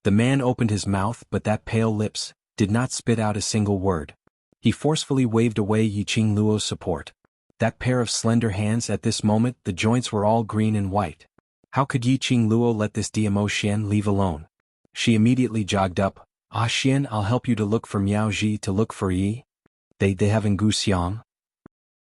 The man opened his mouth, but that pale lips did not spit out a single word. He forcefully waved away Yiqing Luo's support. That pair of slender hands, at this moment the joints were all green and white. How could Yiqing Luo let this Diamo Xian leave alone? She immediately jogged up. Xian, I'll help you to look for Miao Ji to look for Yi. They have in Guxiang.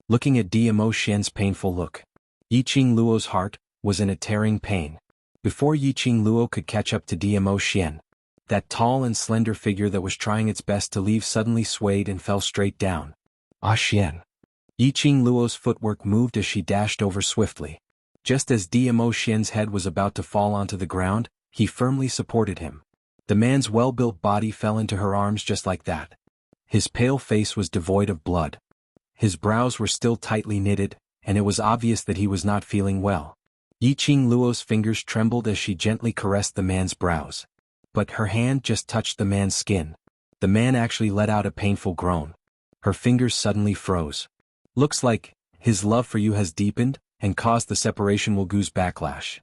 Looking at Diamo Xian's painful look, Yiqing Luo's heart was in a tearing pain. Before Yiqing Luo could catch up to Diamo Xian, that tall and slender figure that was trying its best to leave suddenly swayed and fell straight down. Xian. Yiqing Luo's footwork moved as she dashed over swiftly. Just as Diamo Xian's head was about to fall onto the ground, he firmly supported him. The man's well-built body fell into her arms just like that. His pale face was devoid of blood. His brows were still tightly knitted, and it was obvious that he was not feeling well. Yiqing Luo's fingers trembled as she gently caressed the man's brows. But her hand just touched the man's skin. The man actually let out a painful groan. Her fingers suddenly froze. Looks like his love for you has deepened and caused the separation Wugu's backlash.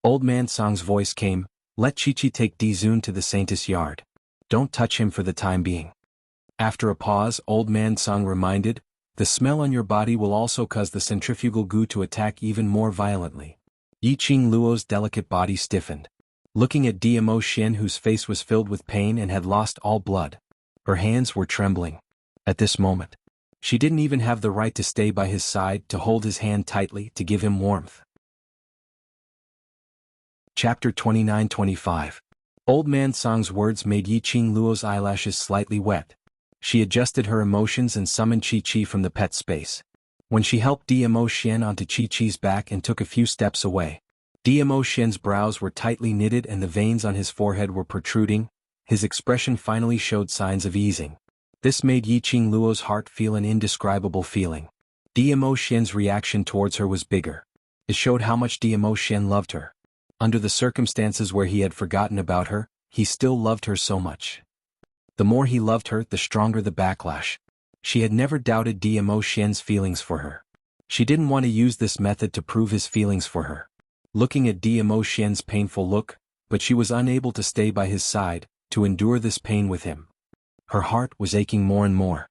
Old Man Song's voice came, let Chi-Chi take Dizun to the Saintess Yard. Don't touch him for the time being. After a pause, Old Man Song reminded, the smell on your body will also cause the centrifugal goo to attack even more violently. Yiqing Luo's delicate body stiffened. Looking at Diamo Xian, whose face was filled with pain and had lost all blood. Her hands were trembling. At this moment, she didn't even have the right to stay by his side, to hold his hand tightly, to give him warmth. Chapter 29-25. Old Man Song's words made Yiqing Luo's eyelashes slightly wet. She adjusted her emotions and summoned Chi-Chi from the pet space. When she helped Diamo Xian onto Chi-Chi's back and took a few steps away, Diamo Xian's brows were tightly knitted and the veins on his forehead were protruding. His expression finally showed signs of easing. This made Yiqing Luo's heart feel an indescribable feeling. Diamo Xian's reaction towards her was bigger. It showed how much Diamo Xian loved her. Under the circumstances where he had forgotten about her, he still loved her so much. The more he loved her, the stronger the backlash. She had never doubted Diamo Xian's feelings for her. She didn't want to use this method to prove his feelings for her. Looking at Diamo Xian's painful look, but she was unable to stay by his side, to endure this pain with him. Her heart was aching more and more.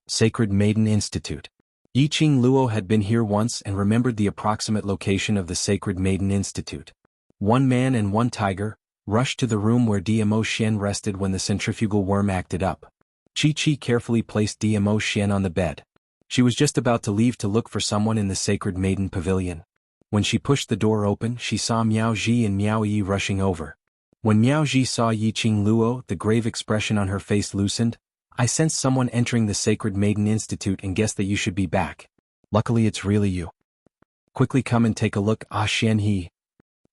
Sacred Maiden Institute. Yiqing Luo had been here once and remembered the approximate location of the Sacred Maiden Institute. One man and one tiger rushed to the room where Diamo Xian rested when the centrifugal worm acted up. Chi-Chi carefully placed Diamo Xian on the bed. She was just about to leave to look for someone in the Sacred Maiden Pavilion. When she pushed the door open, she saw Miao Ji and Miao Yi rushing over. When Miao Ji saw Yiqing Luo, the grave expression on her face loosened. I sensed someone entering the Sacred Maiden Institute and guessed that you should be back. Luckily it's really you. Quickly come and take a look, Xianhe.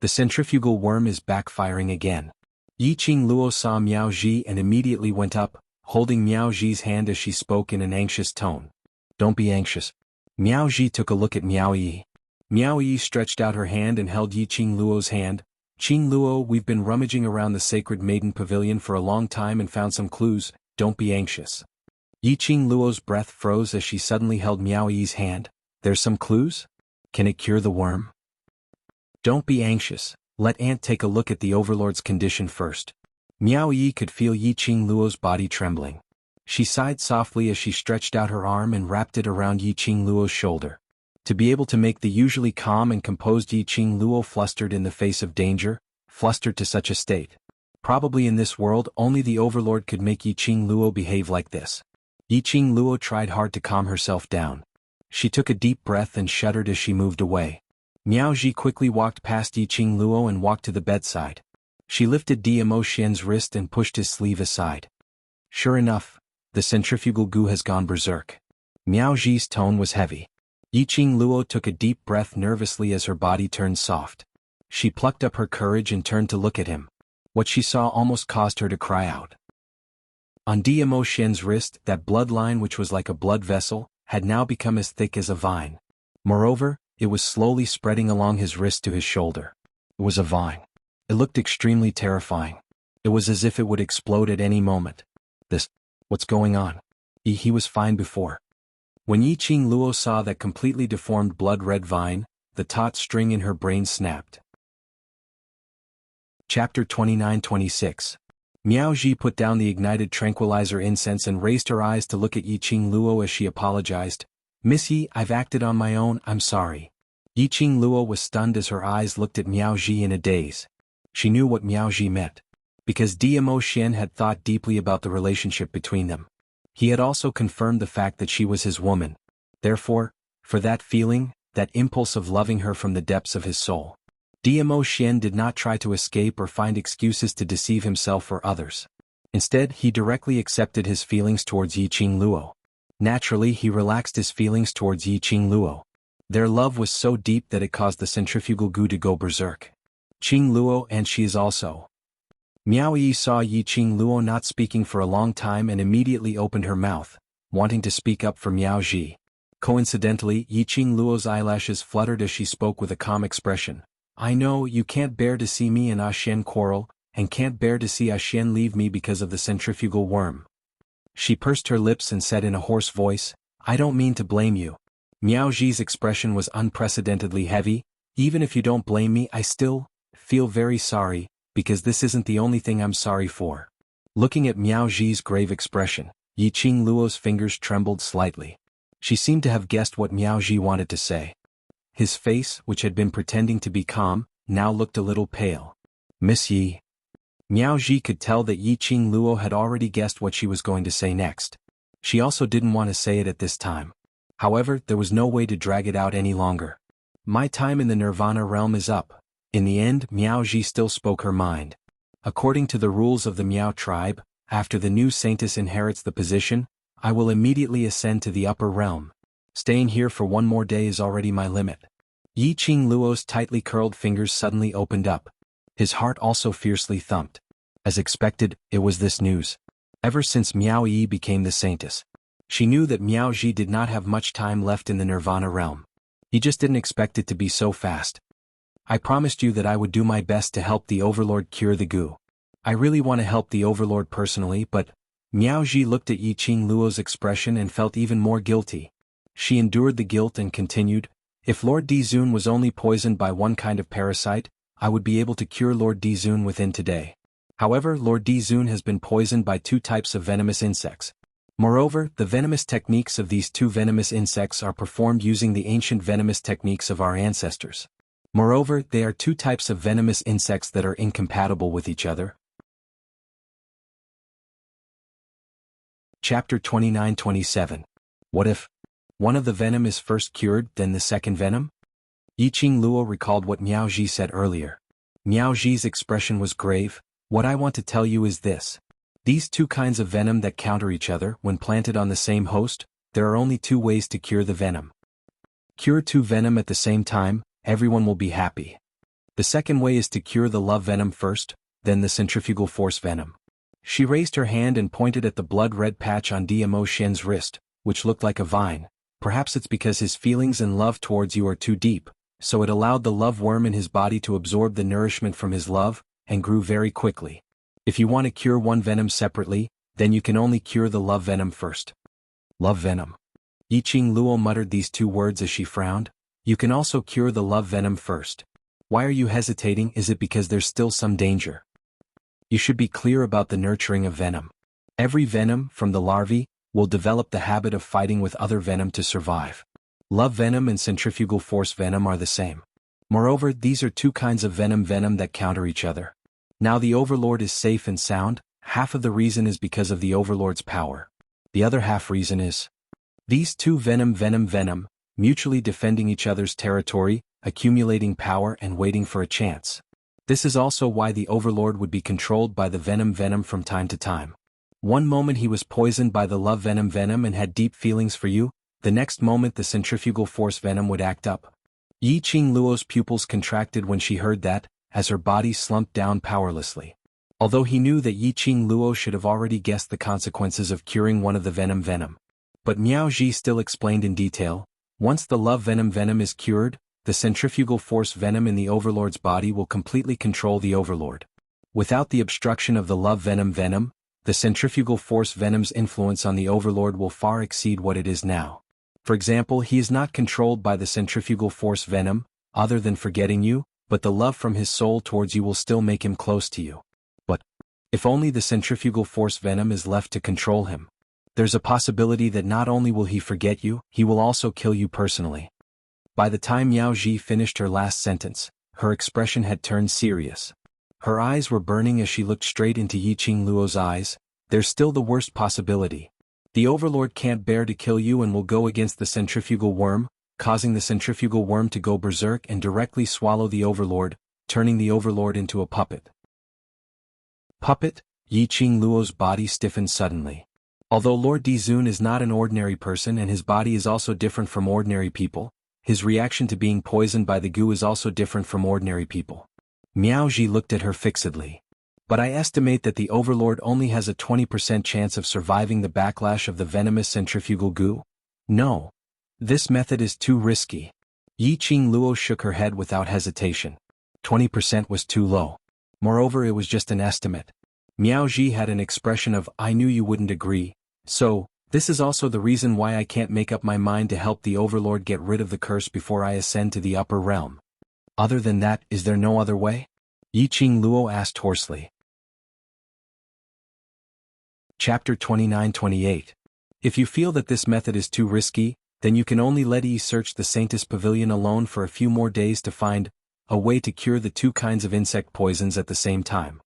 The centrifugal worm is backfiring again. Yiqing Luo saw Miao Ji and immediately went up, holding Miao Ji's hand as she spoke in an anxious tone. Don't be anxious. Miao Ji took a look at Miao Yi. Miao Yi stretched out her hand and held Yiqing Luo's hand. Qing Luo, we've been rummaging around the Sacred Maiden Pavilion for a long time and found some clues, don't be anxious. Yiqing Luo's breath froze as she suddenly held Miao Yi's hand. There's some clues? Can it cure the worm? Don't be anxious, let Aunt take a look at the Overlord's condition first. Miao Yi could feel Yiqing Luo's body trembling. She sighed softly as she stretched out her arm and wrapped it around Yiqing Luo's shoulder. To be able to make the usually calm and composed Yiqing Luo flustered in the face of danger, flustered to such a state. Probably in this world only the Overlord could make Yiqing Luo behave like this. Yiqing Luo tried hard to calm herself down. She took a deep breath and shuddered as she moved away. Miao Ji quickly walked past Yiqing Luo and walked to the bedside. She lifted Diamo Xian's wrist and pushed his sleeve aside. Sure enough, the centrifugal goo has gone berserk. Miao Ji's tone was heavy. Yiqing Luo took a deep breath nervously as her body turned soft. She plucked up her courage and turned to look at him. What she saw almost caused her to cry out. On Diamo Xian's wrist, that bloodline which was like a blood vessel, had now become as thick as a vine. Moreover, it was slowly spreading along his wrist to his shoulder. It was a vine. It looked extremely terrifying. It was as if it would explode at any moment. What's going on? He was fine before. When Yiqing Luo saw that completely deformed blood-red vine, the taut string in her brain snapped. Chapter 29-26. Miao Ji put down the ignited tranquilizer incense and raised her eyes to look at Yiqing Luo as she apologized. "Miss Yi, I've acted on my own, I'm sorry." Yiqing Luo was stunned as her eyes looked at Miao Ji in a daze. She knew what Miao Ji meant. Because Dmo Xian had thought deeply about the relationship between them. He had also confirmed the fact that she was his woman. Therefore, for that feeling, that impulse of loving her from the depths of his soul, Dmo Xian did not try to escape or find excuses to deceive himself or others. Instead, he directly accepted his feelings towards Yiqing Luo. Naturally, he relaxed his feelings towards Yiqing Luo. Their love was so deep that it caused the centrifugal goo to go berserk. Qing Luo and she is also. Miao Yi saw Yiqing Luo not speaking for a long time and immediately opened her mouth, wanting to speak up for Miao Ji. Coincidentally, Yiqing Luo's eyelashes fluttered as she spoke with a calm expression. "I know you can't bear to see me and Xian quarrel, and can't bear to see Xian leave me because of the centrifugal worm." She pursed her lips and said in a hoarse voice, "I don't mean to blame you." Miao Ji's expression was unprecedentedly heavy. "Even if you don't blame me, I still feel very sorry, because this isn't the only thing I'm sorry for." Looking at Miao Ji's grave expression, Yiqing Luo's fingers trembled slightly. She seemed to have guessed what Miao Ji wanted to say. His face, which had been pretending to be calm, now looked a little pale. "Miss Yi." Miao Ji could tell that Yiqing Luo had already guessed what she was going to say next. She also didn't want to say it at this time. However, there was no way to drag it out any longer. "My time in the Nirvana realm is up." In the end, Miao Ji still spoke her mind. "According to the rules of the Miao tribe, after the new saintess inherits the position, I will immediately ascend to the upper realm. Staying here for one more day is already my limit." Yiqing Luo's tightly curled fingers suddenly opened up. His heart also fiercely thumped. As expected, it was this news. Ever since Miao Yi became the saintess, she knew that Miao Ji did not have much time left in the Nirvana realm. He just didn't expect it to be so fast. "I promised you that I would do my best to help the Overlord cure the goo. I really want to help the Overlord personally, but..." Miao Ji looked at Yiqing Luo's expression and felt even more guilty. She endured the guilt and continued, "If Lord Dizun was only poisoned by one kind of parasite, I would be able to cure Lord Dizun within today. However, Lord Dizun has been poisoned by 2 types of venomous insects. Moreover, the venomous techniques of these 2 venomous insects are performed using the ancient venomous techniques of our ancestors. Moreover, they are 2 types of venomous insects that are incompatible with each other." Chapter 29-27. What if one of the venom is first cured, then the second venom? Yiqing Luo recalled what Miao Ji said earlier. Miao Ji's expression was grave. "What I want to tell you is this. These 2 kinds of venom that counter each other, when planted on the same host, there are only 2 ways to cure the venom. Cure 2 venom at the same time, everyone will be happy. The second way is to cure the love venom first, then the centrifugal force venom." She raised her hand and pointed at the blood-red patch on Dmo Xian's wrist, which looked like a vine. "Perhaps it's because his feelings and love towards you are too deep, so it allowed the love worm in his body to absorb the nourishment from his love, and grew very quickly. If you want to cure one venom separately, then you can only cure the love venom first." Love venom. Yiqing Luo muttered these 2 words as she frowned. "You can also cure the love venom first. Why are you hesitating? Is it because there's still some danger? You should be clear about the nurturing of venom. Every venom, from the larvae, will develop the habit of fighting with other venom to survive. Love venom and centrifugal force venom are the same. Moreover, these are 2 kinds of venom that counter each other. Now the Overlord is safe and sound. Half of the reason is because of the Overlord's power. The other half reason is these 2 venom, mutually defending each other's territory, accumulating power and waiting for a chance. This is also why the Overlord would be controlled by the venom from time to time. One moment he was poisoned by the love venom and had deep feelings for you, the next moment the centrifugal force venom would act up." Yiqing Luo's pupils contracted when she heard that, as her body slumped down powerlessly. Although he knew that Yiqing Luo should have already guessed the consequences of curing one of the venom. But Miao Ji still explained in detail, "Once the love venom is cured, the centrifugal force venom in the Overlord's body will completely control the Overlord. Without the obstruction of the love venom, the centrifugal force venom's influence on the Overlord will far exceed what it is now. For example, he is not controlled by the centrifugal force venom, other than forgetting you, but the love from his soul towards you will still make him close to you. But if only the centrifugal force venom is left to control him, there's a possibility that not only will he forget you, he will also kill you personally. By the time Miao Ji finished her last sentence, her expression had turned serious. Her eyes were burning as she looked straight into Yiqing Luo's eyes. There's still the worst possibility. The Overlord can't bear to kill you and will go against the centrifugal worm, causing the centrifugal worm to go berserk and directly swallow the Overlord, turning the Overlord into a puppet. Puppet? Yiqing Luo's body stiffened suddenly. Although Lord Dizun is not an ordinary person and his body is also different from ordinary people, his reaction to being poisoned by the goo is also different from ordinary people. Miao Ji looked at her fixedly. But I estimate that the Overlord only has a 20% chance of surviving the backlash of the venomous centrifugal goo? No. This method is too risky. Yiqing Luo shook her head without hesitation. 20% was too low. Moreover, it was just an estimate. Miao Ji had an expression of, I knew you wouldn't agree, so, this is also the reason why I can't make up my mind to help the Overlord get rid of the curse before I ascend to the upper realm. Other than that, is there no other way? Yiqing Luo asked hoarsely. Chapter 29-28. If you feel that this method is too risky, then you can only let Yi search the Saintess Pavilion alone for a few more days to find a way to cure the two kinds of insect poisons at the same time.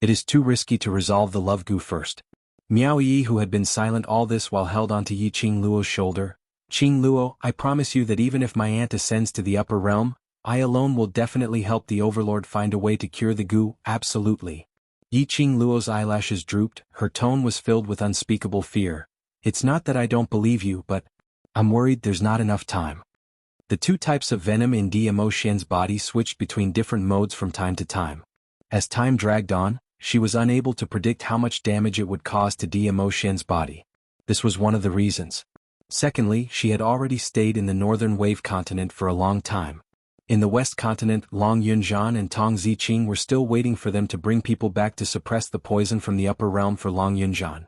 It is too risky to resolve the love goo first. Miao Yi, who had been silent all this while held onto Yiqing Luo's shoulder. Qing Luo, I promise you that even if my aunt ascends to the upper realm, I alone will definitely help the Overlord find a way to cure the goo, absolutely. Yiqing Luo's eyelashes drooped, her tone was filled with unspeakable fear. It's not that I don't believe you, but I'm worried there's not enough time. The two types of venom in Dimo Xian's body switched between different modes from time to time. As time dragged on, she was unable to predict how much damage it would cause to Dimo Xian's body. This was one of the reasons. Secondly, she had already stayed in the northern wave continent for a long time. In the west continent, Long Yunzhan and Tong Ziqing were still waiting for them to bring people back to suppress the poison from the upper realm for Long Yunzhan.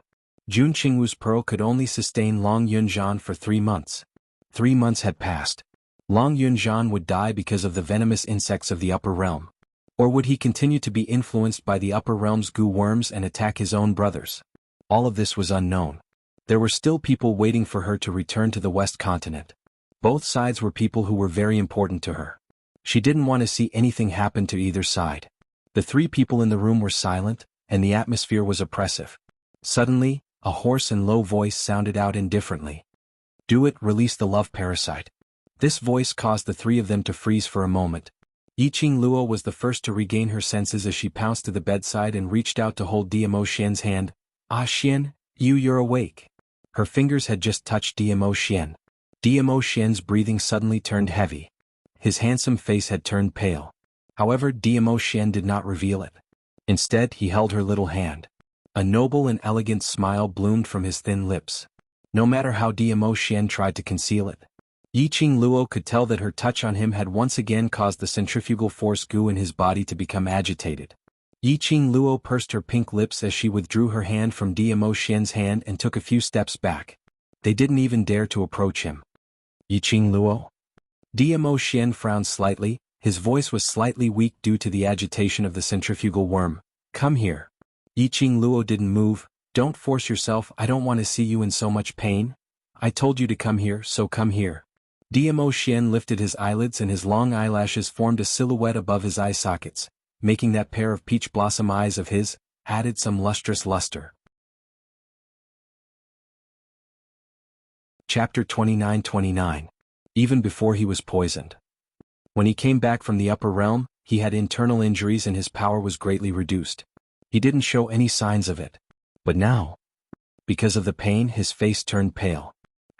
Jun Qingwu's pearl could only sustain Long Yunzhan for 3 months. 3 months had passed. Long Yunzhan would die because of the venomous insects of the upper realm. Or would he continue to be influenced by the upper realm's goo worms and attack his own brothers? All of this was unknown. There were still people waiting for her to return to the west continent. Both sides were people who were very important to her. She didn't want to see anything happen to either side. The 3 people in the room were silent, and the atmosphere was oppressive. Suddenly, a hoarse and low voice sounded out indifferently. Do it, release the love parasite. This voice caused the 3 of them to freeze for a moment. Yiqing Luo was the first to regain her senses as she pounced to the bedside and reached out to hold Dimo Xian's hand. Ah Xian, you're awake. Her fingers had just touched Dimo Xian. Dimo Xian's breathing suddenly turned heavy. His handsome face had turned pale. However, Dimo Xian did not reveal it. Instead, he held her little hand. A noble and elegant smile bloomed from his thin lips. No matter how Dimo Xian tried to conceal it, Yiqing Luo could tell that her touch on him had once again caused the centrifugal force goo in his body to become agitated. Yiqing Luo pursed her pink lips as she withdrew her hand from Dimo Xian's hand and took a few steps back. They didn't even dare to approach him. Yiqing Luo? Dimo Xian frowned slightly, his voice was slightly weak due to the agitation of the centrifugal worm. Come here. Yiqing Luo didn't move. Don't force yourself, I don't want to see you in so much pain. I told you to come here, so come here. Dimo Xian lifted his eyelids and his long eyelashes formed a silhouette above his eye sockets, making that pair of peach blossom eyes of his, added some lustrous luster. Chapter 29-29. Even before he was poisoned. When he came back from the upper realm, he had internal injuries and his power was greatly reduced. He didn't show any signs of it. But now, because of the pain, his face turned pale.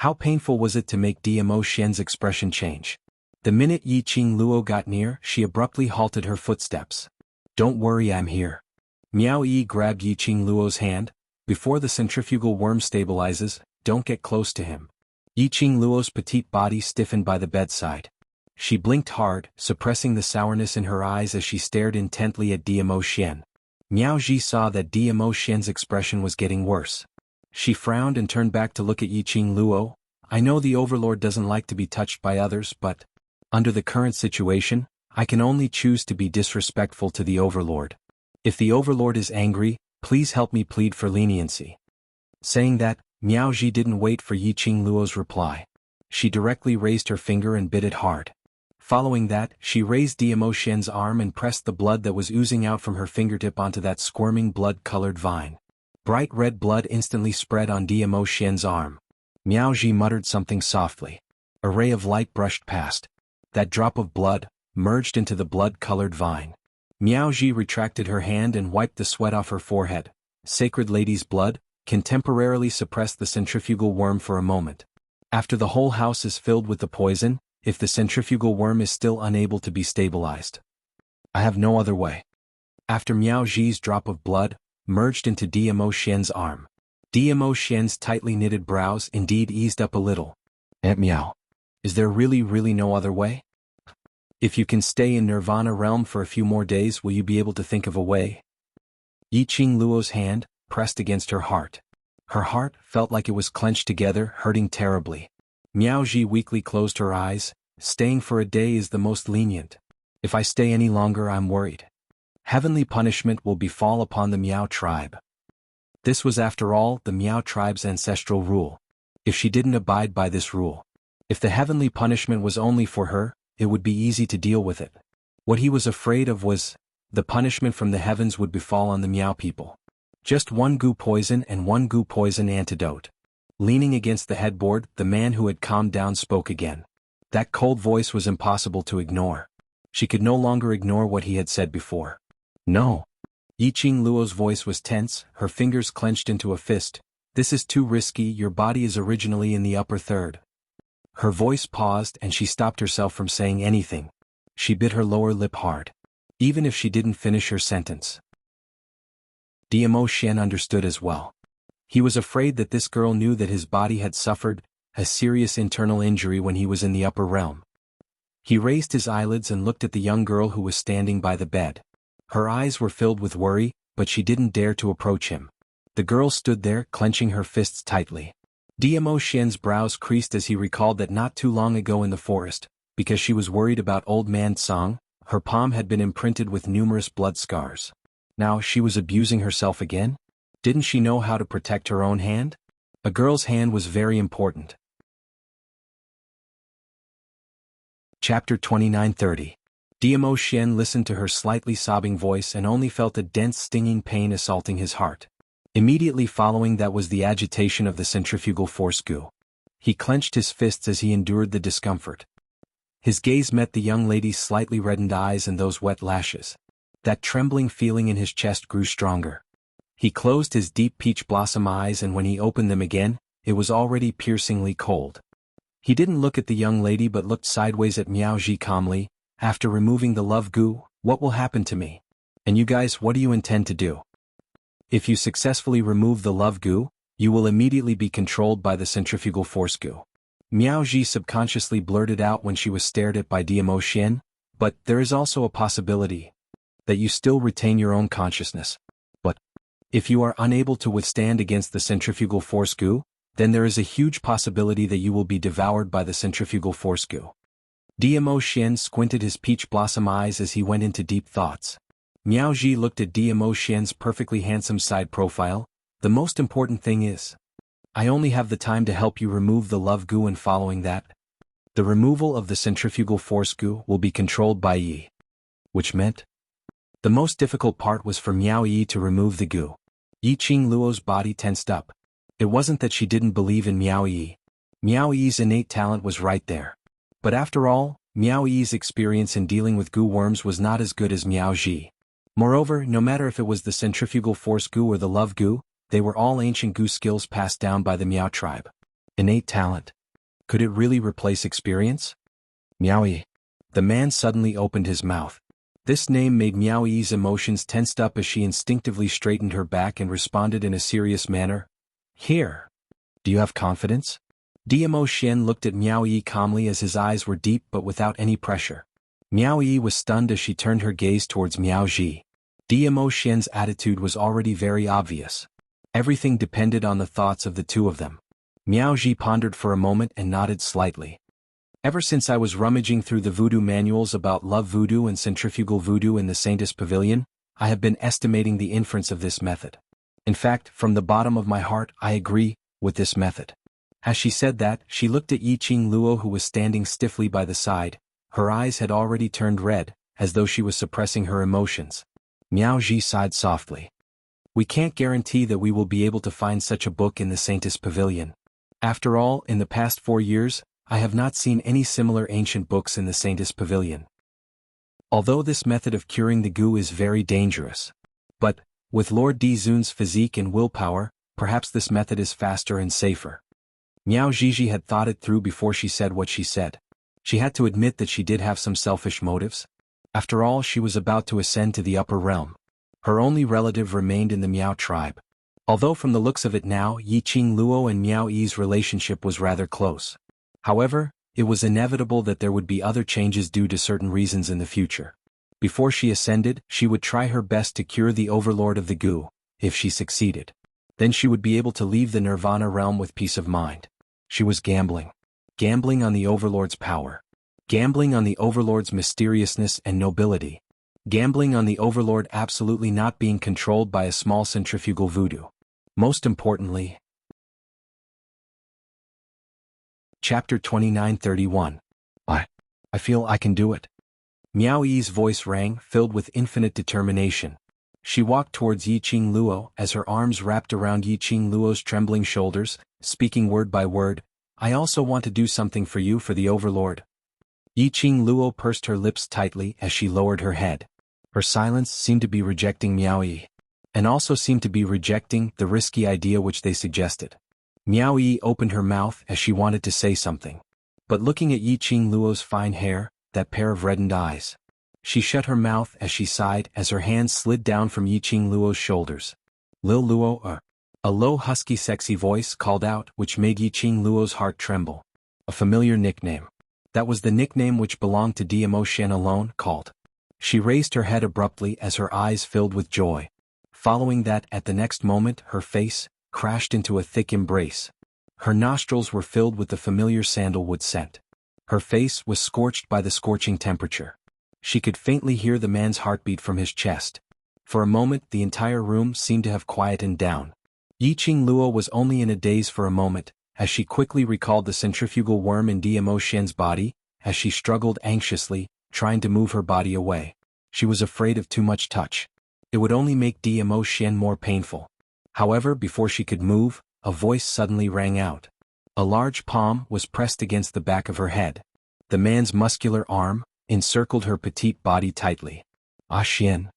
How painful was it to make Dimo Xian's expression change? The minute Yiqing Luo got near, she abruptly halted her footsteps. Don't worry, I'm here. Miao Yi grabbed Yiqing Luo's hand. Before the centrifugal worm stabilizes, don't get close to him. Yiqing Luo's petite body stiffened by the bedside. She blinked hard, suppressing the sourness in her eyes as she stared intently at Diamo Xian. Miao Ji saw that Diamo Xian's expression was getting worse. She frowned and turned back to look at Yiqing Luo. I know the Overlord doesn't like to be touched by others, but under the current situation, I can only choose to be disrespectful to the Overlord. If the Overlord is angry, please help me plead for leniency. Saying that, Miao Ji didn't wait for Yiqing Luo's reply. She directly raised her finger and bit it hard. Following that, she raised Diamo Xian's arm and pressed the blood that was oozing out from her fingertip onto that squirming blood-colored vine. Bright red blood instantly spread on Diamo Xian's arm. Miao Ji muttered something softly. A ray of light brushed past. That drop of blood merged into the blood-colored vine. Miao Ji retracted her hand and wiped the sweat off her forehead. Sacred Lady's blood can temporarily suppress the centrifugal worm for a moment. After the whole house is filled with the poison, if the centrifugal worm is still unable to be stabilized, I have no other way. After Miao Ji's drop of blood merged into Diamo Xian's arm, Diamo Xian's tightly knitted brows indeed eased up a little. Aunt Miao, is there really no other way? If you can stay in Nirvana realm for a few more days, will you be able to think of a way? Yiqing Luo's hand pressed against her heart. Her heart felt like it was clenched together, hurting terribly. Miao Ji weakly closed her eyes. Staying for a day is the most lenient. If I stay any longer, I'm worried. Heavenly punishment will befall upon the Miao tribe. This was, after all, the Miao tribe's ancestral rule. If she didn't abide by this rule, if the heavenly punishment was only for her, it would be easy to deal with it. What he was afraid of was the punishment from the heavens would befall on the Miao people. Just one goo poison and one goo poison antidote. Leaning against the headboard, the man who had calmed down spoke again. That cold voice was impossible to ignore. She could no longer ignore what he had said before. No. Yiqing Luo's voice was tense, her fingers clenched into a fist. This is too risky, your body is originally in the upper third. Her voice paused and she stopped herself from saying anything. She bit her lower lip hard. Even if she didn't finish her sentence. Diamo Xian understood as well. He was afraid that this girl knew that his body had suffered a serious internal injury when he was in the upper realm. He raised his eyelids and looked at the young girl who was standing by the bed. Her eyes were filled with worry, but she didn't dare to approach him. The girl stood there, clenching her fists tightly. Diamo Xian's brows creased as he recalled that not too long ago in the forest, because she was worried about old man Tsang, her palm had been imprinted with numerous blood scars. Now she was abusing herself again? Didn't she know how to protect her own hand? A girl's hand was very important. Chapter 29:30. Diamo Xian listened to her slightly sobbing voice and only felt a dense stinging pain assaulting his heart. Immediately following that was the agitation of the centrifugal force goo. He clenched his fists as he endured the discomfort. His gaze met the young lady's slightly reddened eyes and those wet lashes. That trembling feeling in his chest grew stronger. He closed his deep peach blossom eyes, and when he opened them again, it was already piercingly cold. He didn't look at the young lady but looked sideways at Miao Ji calmly. After removing the love goo, what will happen to me? And you guys, what do you intend to do? If you successfully remove the love goo, you will immediately be controlled by the centrifugal force goo. Miao Ji subconsciously blurted out when she was stared at by Diamo Xian, but there is also a possibility that you still retain your own consciousness. But if you are unable to withstand against the centrifugal force goo, then there is a huge possibility that you will be devoured by the centrifugal force goo. Diamo Xian squinted his peach blossom eyes as he went into deep thoughts. Miao Ji looked at Diamo Xian's perfectly handsome side profile. The most important thing is, I only have the time to help you remove the love goo, and following that, the removal of the centrifugal force goo will be controlled by Yi. Which meant, the most difficult part was for Miao Yi to remove the goo. Yiqing Luo's body tensed up. It wasn't that she didn't believe in Miao Yi. Miao Yi's innate talent was right there. But after all, Miao Yi's experience in dealing with goo worms was not as good as Miao Ji. Moreover, no matter if it was the centrifugal force goo or the love goo, they were all ancient goo skills passed down by the Miao tribe. Innate talent. Could it really replace experience? Miao Yi. The man suddenly opened his mouth. This name made Miao Yi's emotions tensed up as she instinctively straightened her back and responded in a serious manner. Here. Do you have confidence? Diamo Xian looked at Miao Yi calmly as his eyes were deep but without any pressure. Miao Yi was stunned as she turned her gaze towards Miao Ji. Diamo Xian's attitude was already very obvious. Everything depended on the thoughts of the two of them. Miao Ji pondered for a moment and nodded slightly. Ever since I was rummaging through the voodoo manuals about love voodoo and centrifugal voodoo in the Saintess Pavilion, I have been estimating the inference of this method. In fact, from the bottom of my heart, I agree with this method. As she said that, she looked at Yiqing Luo, who was standing stiffly by the side. Her eyes had already turned red, as though she was suppressing her emotions. Miao Ji sighed softly. We can't guarantee that we will be able to find such a book in the Saintess Pavilion. After all, in the past 4 years, I have not seen any similar ancient books in the Saintess Pavilion. Although this method of curing the goo is very dangerous. But, with Lord Dizun's physique and willpower, perhaps this method is faster and safer. Miao Jiji had thought it through before she said what she said. She had to admit that she did have some selfish motives. After all, she was about to ascend to the upper realm. Her only relative remained in the Miao tribe. Although from the looks of it now, Yiqing Luo and Miao Yi's relationship was rather close. However, it was inevitable that there would be other changes due to certain reasons in the future. Before she ascended, she would try her best to cure the overlord of the goo. If she succeeded, then she would be able to leave the Nirvana realm with peace of mind. She was gambling. Gambling on the overlord's power. Gambling on the overlord's mysteriousness and nobility. Gambling on the overlord absolutely not being controlled by a small centrifugal voodoo. Most importantly. Chapter 2931. I feel I can do it. Miao Yi's voice rang, filled with infinite determination. She walked towards Yiqing Luo as her arms wrapped around Yiqing Luo's trembling shoulders, speaking word by word. I also want to do something for you, for the overlord. Yiqing Luo pursed her lips tightly as she lowered her head. Her silence seemed to be rejecting Miao Yi, and also seemed to be rejecting the risky idea which they suggested. Miao Yi opened her mouth as she wanted to say something. But looking at Yiqing Luo's fine hair, that pair of reddened eyes, she shut her mouth as she sighed as her hands slid down from Yiqing Luo's shoulders. Lil Luo, a low husky sexy voice called out, which made Yiqing Luo's heart tremble. A familiar nickname. That was the nickname which belonged to Diamo Xian alone, called. She raised her head abruptly as her eyes filled with joy. Following that, at the next moment, her face crashed into a thick embrace. Her nostrils were filled with the familiar sandalwood scent. Her face was scorched by the scorching temperature. She could faintly hear the man's heartbeat from his chest. For a moment, the entire room seemed to have quietened down. Yiqing Luo was only in a daze for a moment, as she quickly recalled the centrifugal worm in Diamo Xian's body, as she struggled anxiously, trying to move her body away. She was afraid of too much touch. It would only make Diamo Xian more painful. However, before she could move, a voice suddenly rang out. A large palm was pressed against the back of her head. The man's muscular arm encircled her petite body tightly. Ah Xian.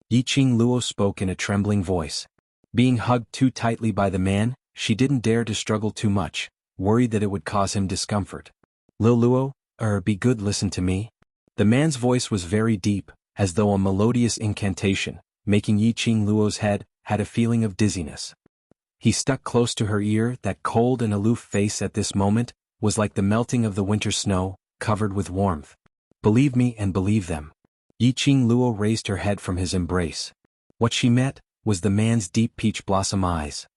Yiqing Luo spoke in a trembling voice. Being hugged too tightly by the man, she didn't dare to struggle too much, worried that it would cause him discomfort. Lil Luo, be good, listen to me. The man's voice was very deep, as though a melodious incantation, making Yiqing Luo's head had a feeling of dizziness. He stuck close to her ear. That cold and aloof face at this moment was like the melting of the winter snow, covered with warmth. Believe me and believe them. Yiqing Luo raised her head from his embrace. What she met was the man's deep peach blossom eyes.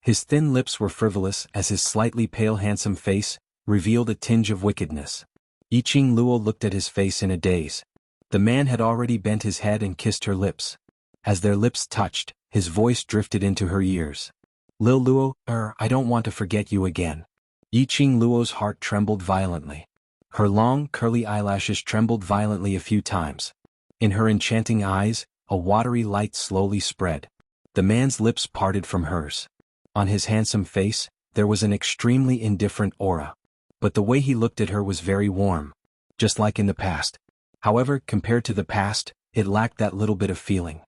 His thin lips were frivolous as his slightly pale handsome face revealed a tinge of wickedness. Yiqing Luo looked at his face in a daze. The man had already bent his head and kissed her lips. As their lips touched, his voice drifted into her ears. Lil Luo, I don't want to forget you again. Yiqing Luo's heart trembled violently. Her long, curly eyelashes trembled violently a few times. In her enchanting eyes, a watery light slowly spread. The man's lips parted from hers. On his handsome face, there was an extremely indifferent aura. But the way he looked at her was very warm. Just like in the past. However, compared to the past, it lacked that little bit of feeling.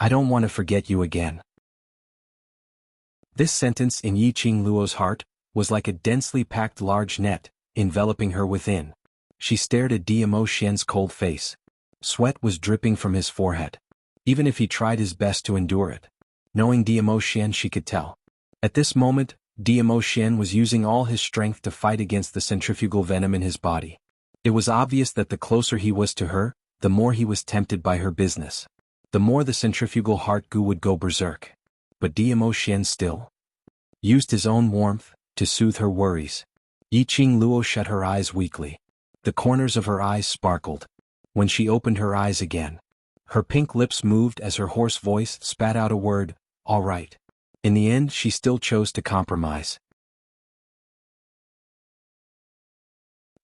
I don't want to forget you again. This sentence in Yiqing Luo's heart was like a densely packed large net, enveloping her within. She stared at Diamo Xian's cold face. Sweat was dripping from his forehead. Even if he tried his best to endure it. Knowing Diamo Xian, she could tell. At this moment, Xian was using all his strength to fight against the centrifugal venom in his body. It was obvious that the closer he was to her, the more he was tempted by her business. The more the centrifugal heart goo would go berserk. But Xian still used his own warmth to soothe her worries. Luo shut her eyes weakly. The corners of her eyes sparkled. When she opened her eyes again, her pink lips moved as her hoarse voice spat out a word, "All right." In the end, she still chose to compromise.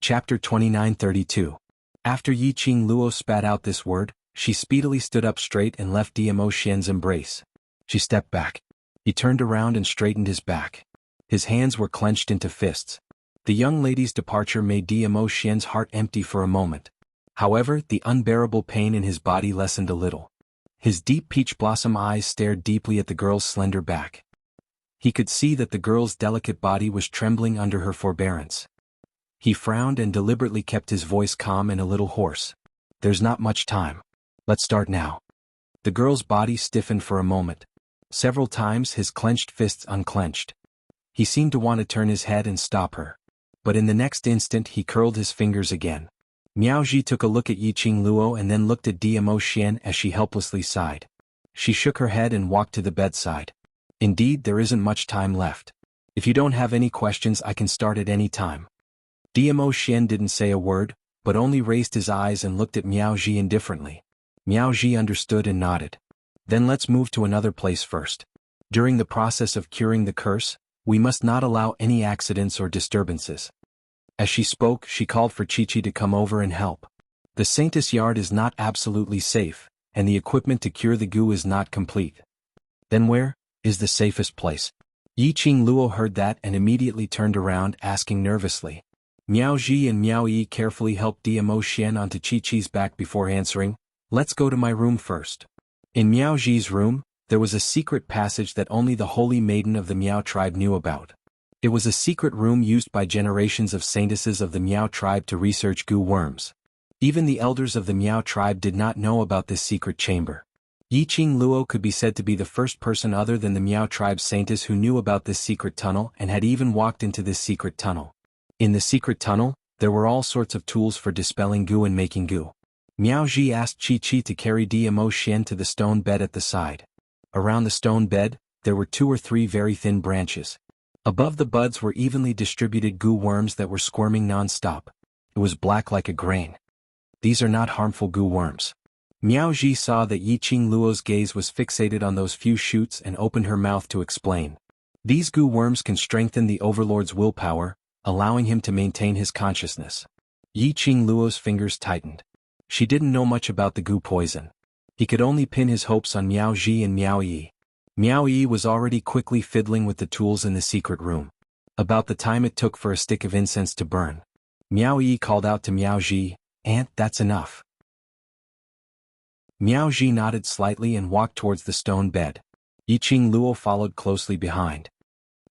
Chapter 2932. After Luo spat out this word, she speedily stood up straight and left Xian's embrace. She stepped back. He turned around and straightened his back. His hands were clenched into fists. The young lady's departure made Xian's heart empty for a moment. However, the unbearable pain in his body lessened a little. His deep peach blossom eyes stared deeply at the girl's slender back. He could see that the girl's delicate body was trembling under her forbearance. He frowned and deliberately kept his voice calm and a little hoarse. "There's not much time. Let's start now." The girl's body stiffened for a moment. Several times his clenched fists unclenched. He seemed to want to turn his head and stop her. But in the next instant he curled his fingers again. Miaoji took a look at Luo and then looked at Xian as she helplessly sighed. She shook her head and walked to the bedside. "Indeed, there isn't much time left. If you don't have any questions, I can start at any time." Xian didn't say a word, but only raised his eyes and looked at Miaoji indifferently. Miaoji understood and nodded. "Then let's move to another place first. During the process of curing the curse, we must not allow any accidents or disturbances." As she spoke, she called for Chi-Chi to come over and help. The Saintess Yard is not absolutely safe, and the equipment to cure the goo is not complete. "Then where is the safest place?" Luo heard that and immediately turned around, asking nervously. Miaoji and Miao-Yi carefully helped Xian onto Chi-Chi's back before answering, "Let's go to my room first." In Miaoji's room, there was a secret passage that only the holy maiden of the Miao tribe knew about. It was a secret room used by generations of saintesses of the Miao tribe to research goo worms. Even the elders of the Miao tribe did not know about this secret chamber. Luo could be said to be the first person other than the Miao tribe saintess who knew about this secret tunnel and had even walked into this secret tunnel. In the secret tunnel, there were all sorts of tools for dispelling goo and making goo. Miaoji asked Chi-Chi to carry Xian to the stone bed at the side. Around the stone bed, there were 2 or 3 very thin branches. Above the buds were evenly distributed goo worms that were squirming non-stop. It was black like a grain. "These are not harmful goo worms." Miaoji saw that Luo's gaze was fixated on those few shoots and opened her mouth to explain. "These goo worms can strengthen the overlord's willpower, allowing him to maintain his consciousness." Luo's fingers tightened. She didn't know much about the goo poison. He could only pin his hopes on Miaoji and Miao-Yi. Miao-Yi was already quickly fiddling with the tools in the secret room. About the time it took for a stick of incense to burn, Miao-Yi called out to Miaoji, "Aunt, that's enough." Miaoji nodded slightly and walked towards the stone bed. Luo followed closely behind.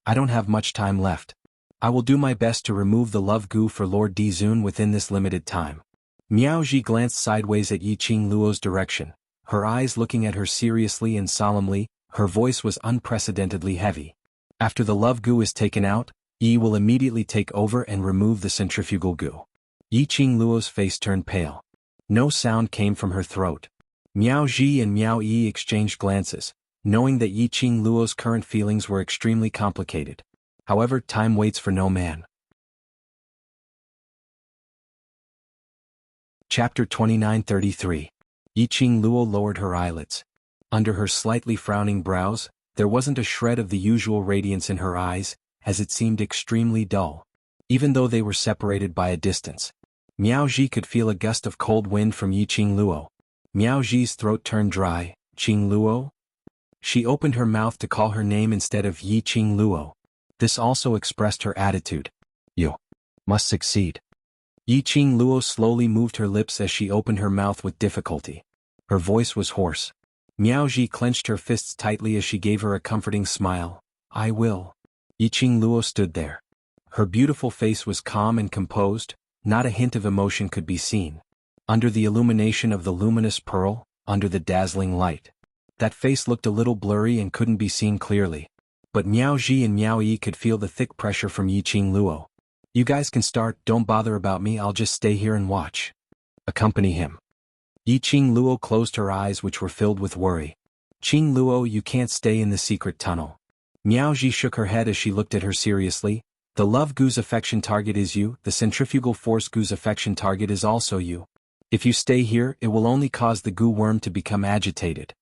"I don't have much time left. I will do my best to remove the love goo for Lord Dizun within this limited time." Miaoji glanced sideways at Luo's direction, her eyes looking at her seriously and solemnly. Her voice was unprecedentedly heavy. "After the love goo is taken out, Yi will immediately take over and remove the centrifugal goo." Luo's face turned pale. No sound came from her throat. Miaoji and Miao-Yi exchanged glances, knowing that Luo's current feelings were extremely complicated. However, time waits for no man. Chapter 2933. Luo lowered her eyelids. Under her slightly frowning brows, there wasn't a shred of the usual radiance in her eyes, as it seemed extremely dull. Even though they were separated by a distance, Miaoji could feel a gust of cold wind from Luo. Miaoji's throat turned dry. "Luo?" She opened her mouth to call her name instead of Luo. This also expressed her attitude. "You must succeed." Luo slowly moved her lips as she opened her mouth with difficulty. Her voice was hoarse. Miaoji clenched her fists tightly as she gave her a comforting smile. "I will." Luo stood there. Her beautiful face was calm and composed, not a hint of emotion could be seen. Under the illumination of the luminous pearl, under the dazzling light, that face looked a little blurry and couldn't be seen clearly. but Miao Ji and Miao Yi could feel the thick pressure from Yiqing Luo. You guys can start, don't bother about me, I'll just stay here and watch. Accompany him. Yiqing Luo closed her eyes, which were filled with worry. Qing Luo, you can't stay in the secret tunnel. Miao Ji shook her head as she looked at her seriously. The love goo's affection target is you, the centrifugal force goo's affection target is also you. If you stay here, it will only cause the goo worm to become agitated.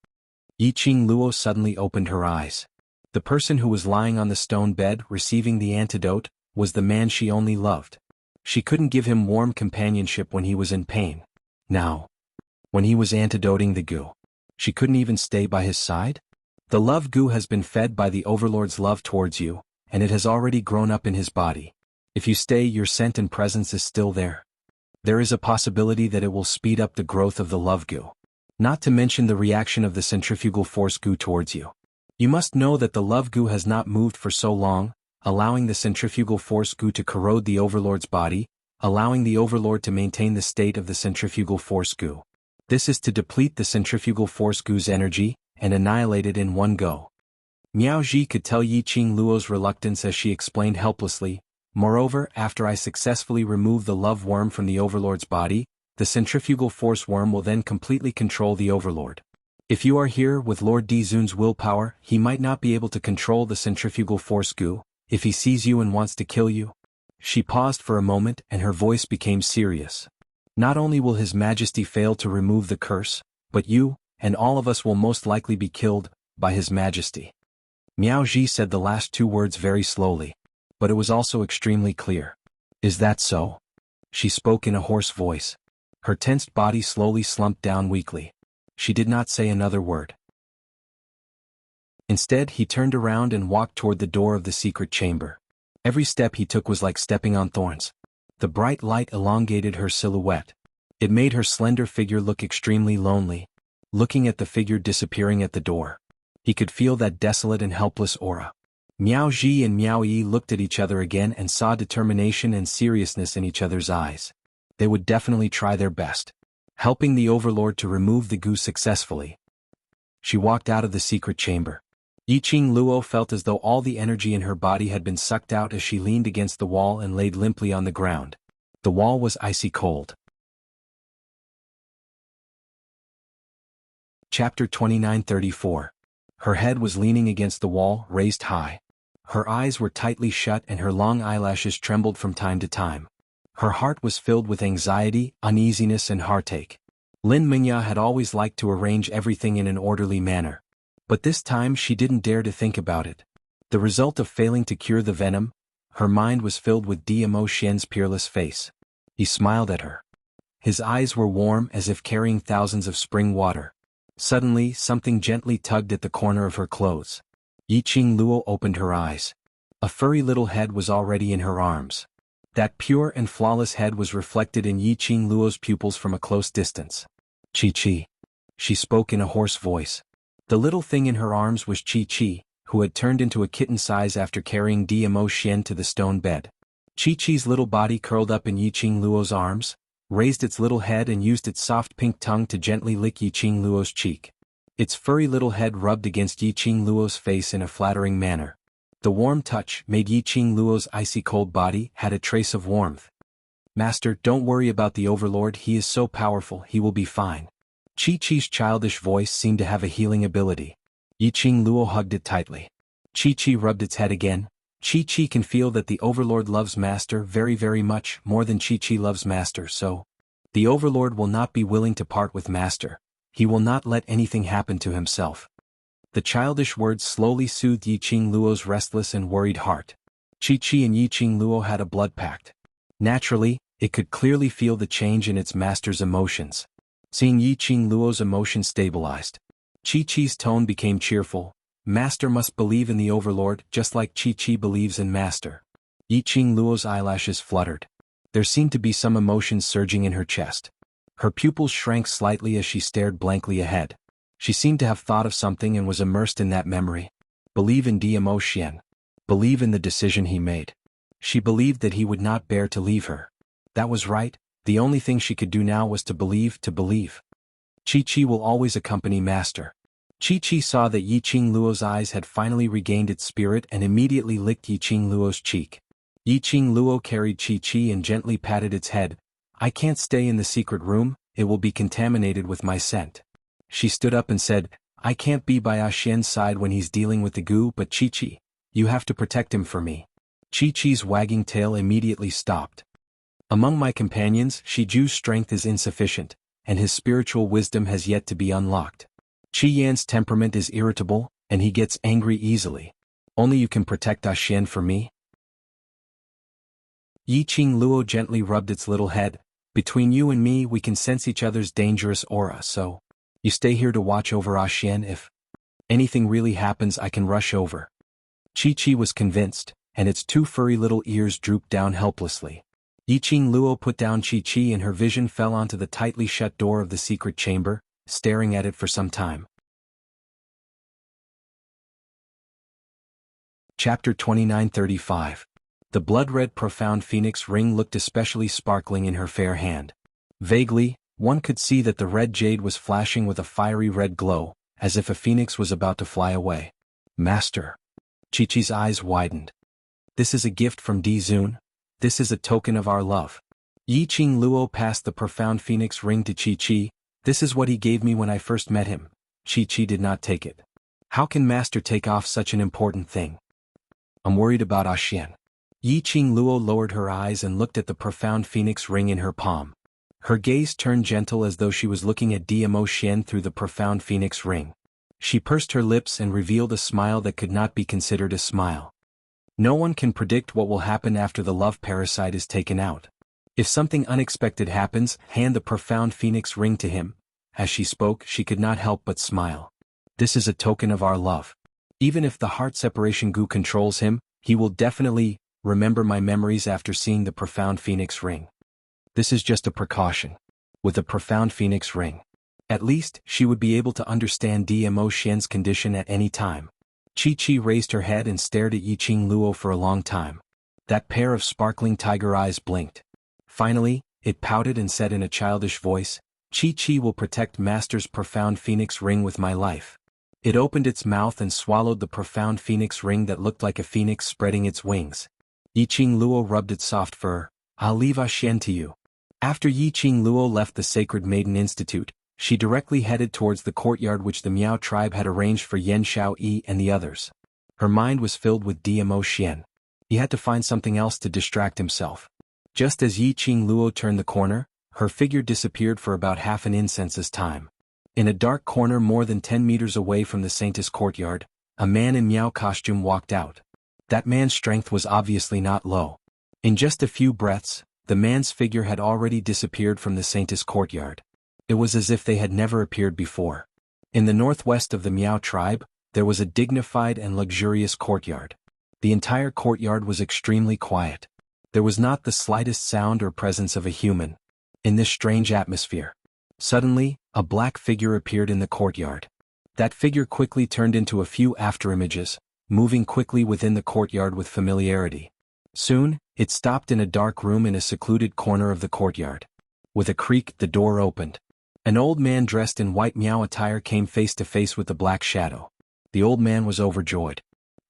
Yiqing Luo suddenly opened her eyes. The person who was lying on the stone bed, receiving the antidote, was the man she only loved. She couldn't give him warm companionship when he was in pain. Now, when he was antidoting the goo, she couldn't even stay by his side? The love goo has been fed by the overlord's love towards you, and it has already grown up in his body. If you stay, your scent and presence is still there. There is a possibility that it will speed up the growth of the love goo. Not to mention the reaction of the centrifugal force goo towards you. You must know that the love goo has not moved for so long, allowing the centrifugal force goo to corrode the overlord's body, allowing the overlord to maintain the state of the centrifugal force goo. This is to deplete the centrifugal force goo's energy, and annihilate it in one go. Miao Ji could tell Yiqing Luo's reluctance as she explained helplessly, moreover, after I successfully remove the love worm from the overlord's body, the centrifugal force worm will then completely control the overlord. If you are here with Lord Dizun's willpower, he might not be able to control the centrifugal force goo, if he sees you and wants to kill you. She paused for a moment and her voice became serious. Not only will His Majesty fail to remove the curse, but you, and all of us will most likely be killed, by His Majesty. Miao Ji said the last two words very slowly, but it was also extremely clear. Is that so? She spoke in a hoarse voice. Her tensed body slowly slumped down weakly. She did not say another word. Instead, he turned around and walked toward the door of the secret chamber. Every step he took was like stepping on thorns. The bright light elongated her silhouette. It made her slender figure look extremely lonely. Looking at the figure disappearing at the door, he could feel that desolate and helpless aura. Miao Ji and Miao Yi looked at each other again and saw determination and seriousness in each other's eyes. They would definitely try their best, helping the overlord to remove the goo successfully. She walked out of the secret chamber. Yiqing Luo felt as though all the energy in her body had been sucked out as she leaned against the wall and laid limply on the ground. The wall was icy cold. Chapter 2934. Her head was leaning against the wall, raised high. Her eyes were tightly shut and her long eyelashes trembled from time to time. Her heart was filled with anxiety, uneasiness and heartache. Lin Mingya had always liked to arrange everything in an orderly manner. But this time she didn't dare to think about it. The result of failing to cure the venom, her mind was filled with Dmo Xian's peerless face. He smiled at her. His eyes were warm as if carrying thousands of spring water. Suddenly, something gently tugged at the corner of her clothes. Yiqing Luo opened her eyes. A furry little head was already in her arms. That pure and flawless head was reflected in Yiqing Luo's pupils from a close distance. Chi-Chi. She spoke in a hoarse voice. The little thing in her arms was Chi-Chi, who had turned into a kitten size after carrying Dmo Xian to the stone bed. Chi-Chi's little body curled up in Yiqing Luo's arms, raised its little head and used its soft pink tongue to gently lick Yiqing Luo's cheek. Its furry little head rubbed against Yiqing Luo's face in a flattering manner. The warm touch made Yiqing Luo's icy cold body had a trace of warmth. Master, don't worry about the overlord, he is so powerful, he will be fine. Chi-Chi's childish voice seemed to have a healing ability. Yiqing Luo hugged it tightly. Chi-Chi rubbed its head again. Chi-Chi can feel that the overlord loves Master very, very much more than Chi-Chi loves Master, so the overlord will not be willing to part with Master. He will not let anything happen to himself. The childish words slowly soothed Yiqing Luo's restless and worried heart. Chi-Chi and Yiqing Luo had a blood pact. Naturally, it could clearly feel the change in its master's emotions. Seeing Yiqing Luo's emotions stabilized, Chi-Chi's tone became cheerful. Master must believe in the overlord just like Chi-Chi believes in Master. Yiqing Luo's eyelashes fluttered. There seemed to be some emotions surging in her chest. Her pupils shrank slightly as she stared blankly ahead. She seemed to have thought of something and was immersed in that memory. Believe in Dmo Xian. Believe in the decision he made. She believed that he would not bear to leave her. That was right, the only thing she could do now was to believe. Chi-Chi will always accompany Master. Chi saw that Yiqing Luo's eyes had finally regained its spirit and immediately licked Yiqing Luo's cheek. Yiqing Luo carried Chi and gently patted its head. "I can't stay in the secret room, it will be contaminated with my scent." She stood up and said, "I can't be by Xian's side when he's dealing with the goo, but Chi, you have to protect him for me." Chi's wagging tail immediately stopped. "Among my companions, Shiju's strength is insufficient, and his spiritual wisdom has yet to be unlocked. Yan's temperament is irritable, and he gets angry easily. Only you can protect Xian for me." Yiqing Luo gently rubbed its little head. "Between you and me we can sense each other's dangerous aura, so you stay here to watch over Xian. If anything really happens I can rush over." Chi was convinced, and its two furry little ears drooped down helplessly. Yiqing Luo put down Chi and her vision fell onto the tightly shut door of the secret chamber, staring at it for some time. Chapter 2935. The blood-red profound phoenix ring looked especially sparkling in her fair hand. Vaguely, one could see that the red jade was flashing with a fiery red glow, as if a phoenix was about to fly away. "Master." Chi's eyes widened. "This is a gift from Di Zun. This is a token of our love." Yiqing Luo passed the profound phoenix ring to Chi. "This is what he gave me when I first met him." Chi did not take it. "How can Master take off such an important thing?" "I'm worried about Xian." Yiqing Luo lowered her eyes and looked at the profound phoenix ring in her palm. Her gaze turned gentle as though she was looking at Xian through the profound phoenix ring. She pursed her lips and revealed a smile that could not be considered a smile. No one can predict what will happen after the love parasite is taken out. If something unexpected happens, hand the profound phoenix ring to him. As she spoke, she could not help but smile. "This is a token of our love. Even if the heart separation goo controls him, he will definitely remember my memories after seeing the profound phoenix ring. This is just a precaution. With the profound phoenix ring, at least she would be able to understand Xian's condition at any time." Chi raised her head and stared at Yiqing Luo for a long time. That pair of sparkling tiger eyes blinked. Finally, it pouted and said in a childish voice, "Chi will protect Master's profound phoenix ring with my life." It opened its mouth and swallowed the profound phoenix ring that looked like a phoenix spreading its wings. Yiqing Luo rubbed its soft fur. "I'll leave Xian to you." After Yiqing Luo left the Sacred Maiden Institute, she directly headed towards the courtyard which the Miao tribe had arranged for Yan Xiaoyi and the others. Her mind was filled with Xian. He had to find something else to distract himself. Just as Yiqing Luo turned the corner, her figure disappeared for about half an incense's time. In a dark corner more than 10 meters away from the Saintess courtyard, a man in Miao costume walked out. That man's strength was obviously not low. In just a few breaths, the man's figure had already disappeared from the Saintess courtyard. It was as if they had never appeared before. In the northwest of the Miao tribe, there was a dignified and luxurious courtyard. The entire courtyard was extremely quiet. There was not the slightest sound or presence of a human. In this strange atmosphere, suddenly, a black figure appeared in the courtyard. That figure quickly turned into a few afterimages, moving quickly within the courtyard with familiarity. Soon, it stopped in a dark room in a secluded corner of the courtyard. With a creak, the door opened. An old man dressed in white Miao attire came face to face with the black shadow. The old man was overjoyed.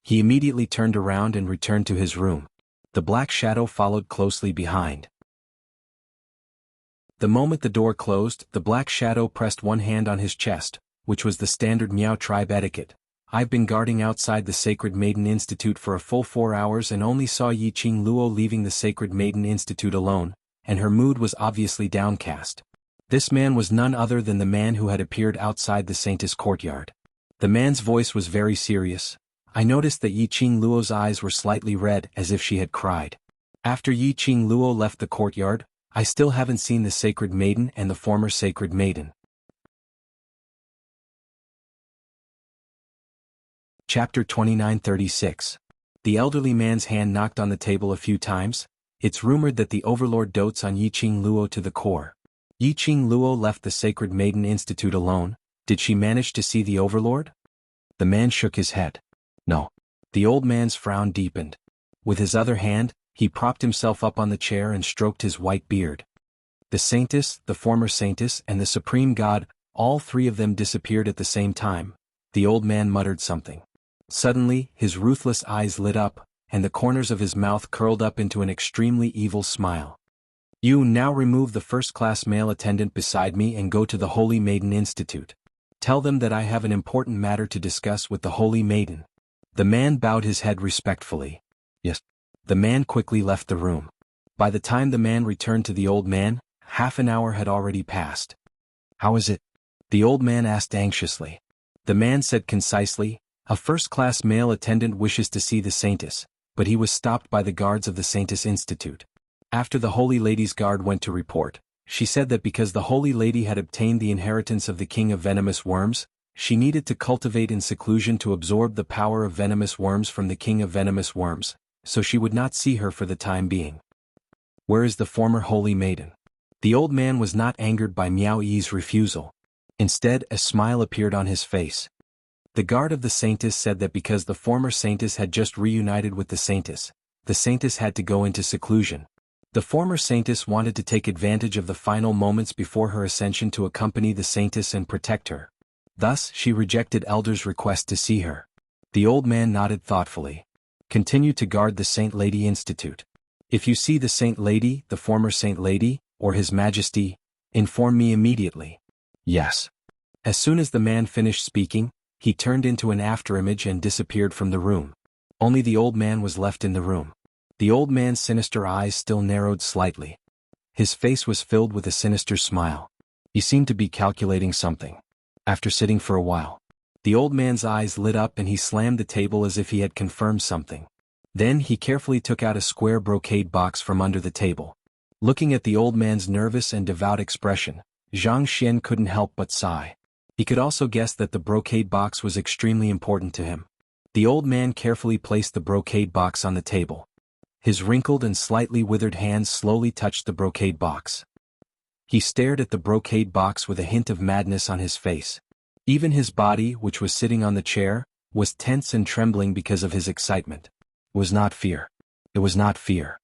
He immediately turned around and returned to his room. The black shadow followed closely behind. The moment the door closed, the black shadow pressed one hand on his chest, which was the standard Miao tribe etiquette. "I've been guarding outside the Sacred Maiden Institute for a full 4 hours and only saw Yiqing Luo leaving the Sacred Maiden Institute alone, and her mood was obviously downcast." This man was none other than the man who had appeared outside the Saintess courtyard. The man's voice was very serious. I noticed that Yiqing Luo's eyes were slightly red as if she had cried. After Yiqing Luo left the courtyard, I still haven't seen the Sacred Maiden and the former Sacred Maiden. Chapter 2936. The elderly man's hand knocked on the table a few times. It's rumored that the Overlord dotes on Yiqing Luo to the core. Yiqing Luo left the Sacred Maiden Institute alone. Did she manage to see the Overlord? The man shook his head. No. The old man's frown deepened. With his other hand, he propped himself up on the chair and stroked his white beard. The Saintess, the former Saintess, and the Supreme God, all three of them disappeared at the same time. The old man muttered something. Suddenly, his ruthless eyes lit up, and the corners of his mouth curled up into an extremely evil smile. You now remove the first-class male attendant beside me and go to the Holy Maiden Institute. Tell them that I have an important matter to discuss with the Holy Maiden. The man bowed his head respectfully. Yes. The man quickly left the room. By the time the man returned to the old man, half an hour had already passed. How is it? The old man asked anxiously. The man said concisely, a first-class male attendant wishes to see the Saintess, but he was stopped by the guards of the Saintess Institute. After the Holy Lady's guard went to report, she said that because the Holy Lady had obtained the inheritance of the King of Venomous Worms, she needed to cultivate in seclusion to absorb the power of venomous worms from the King of Venomous Worms, so she would not see her for the time being. Where is the former Holy Maiden? The old man was not angered by Miao Yi's refusal. Instead, a smile appeared on his face. The guard of the Saintess said that because the former Saintess had just reunited with the Saintess had to go into seclusion. The former Saintess wanted to take advantage of the final moments before her ascension to accompany the Saintess and protect her. Thus, she rejected Elder's request to see her. The old man nodded thoughtfully. Continue to guard the Saint Lady Institute. If you see the Saint Lady, the former Saint Lady, or His Majesty, inform me immediately. Yes. As soon as the man finished speaking, he turned into an afterimage and disappeared from the room. Only the old man was left in the room. The old man's sinister eyes still narrowed slightly. His face was filled with a sinister smile. He seemed to be calculating something. After sitting for a while, the old man's eyes lit up and he slammed the table as if he had confirmed something. Then he carefully took out a square brocade box from under the table. Looking at the old man's nervous and devout expression, Zhang Xian couldn't help but sigh. He could also guess that the brocade box was extremely important to him. The old man carefully placed the brocade box on the table. His wrinkled and slightly withered hands slowly touched the brocade box. He stared at the brocade box with a hint of madness on his face. Even his body, which was sitting on the chair, was tense and trembling because of his excitement. It was not fear. It was not fear.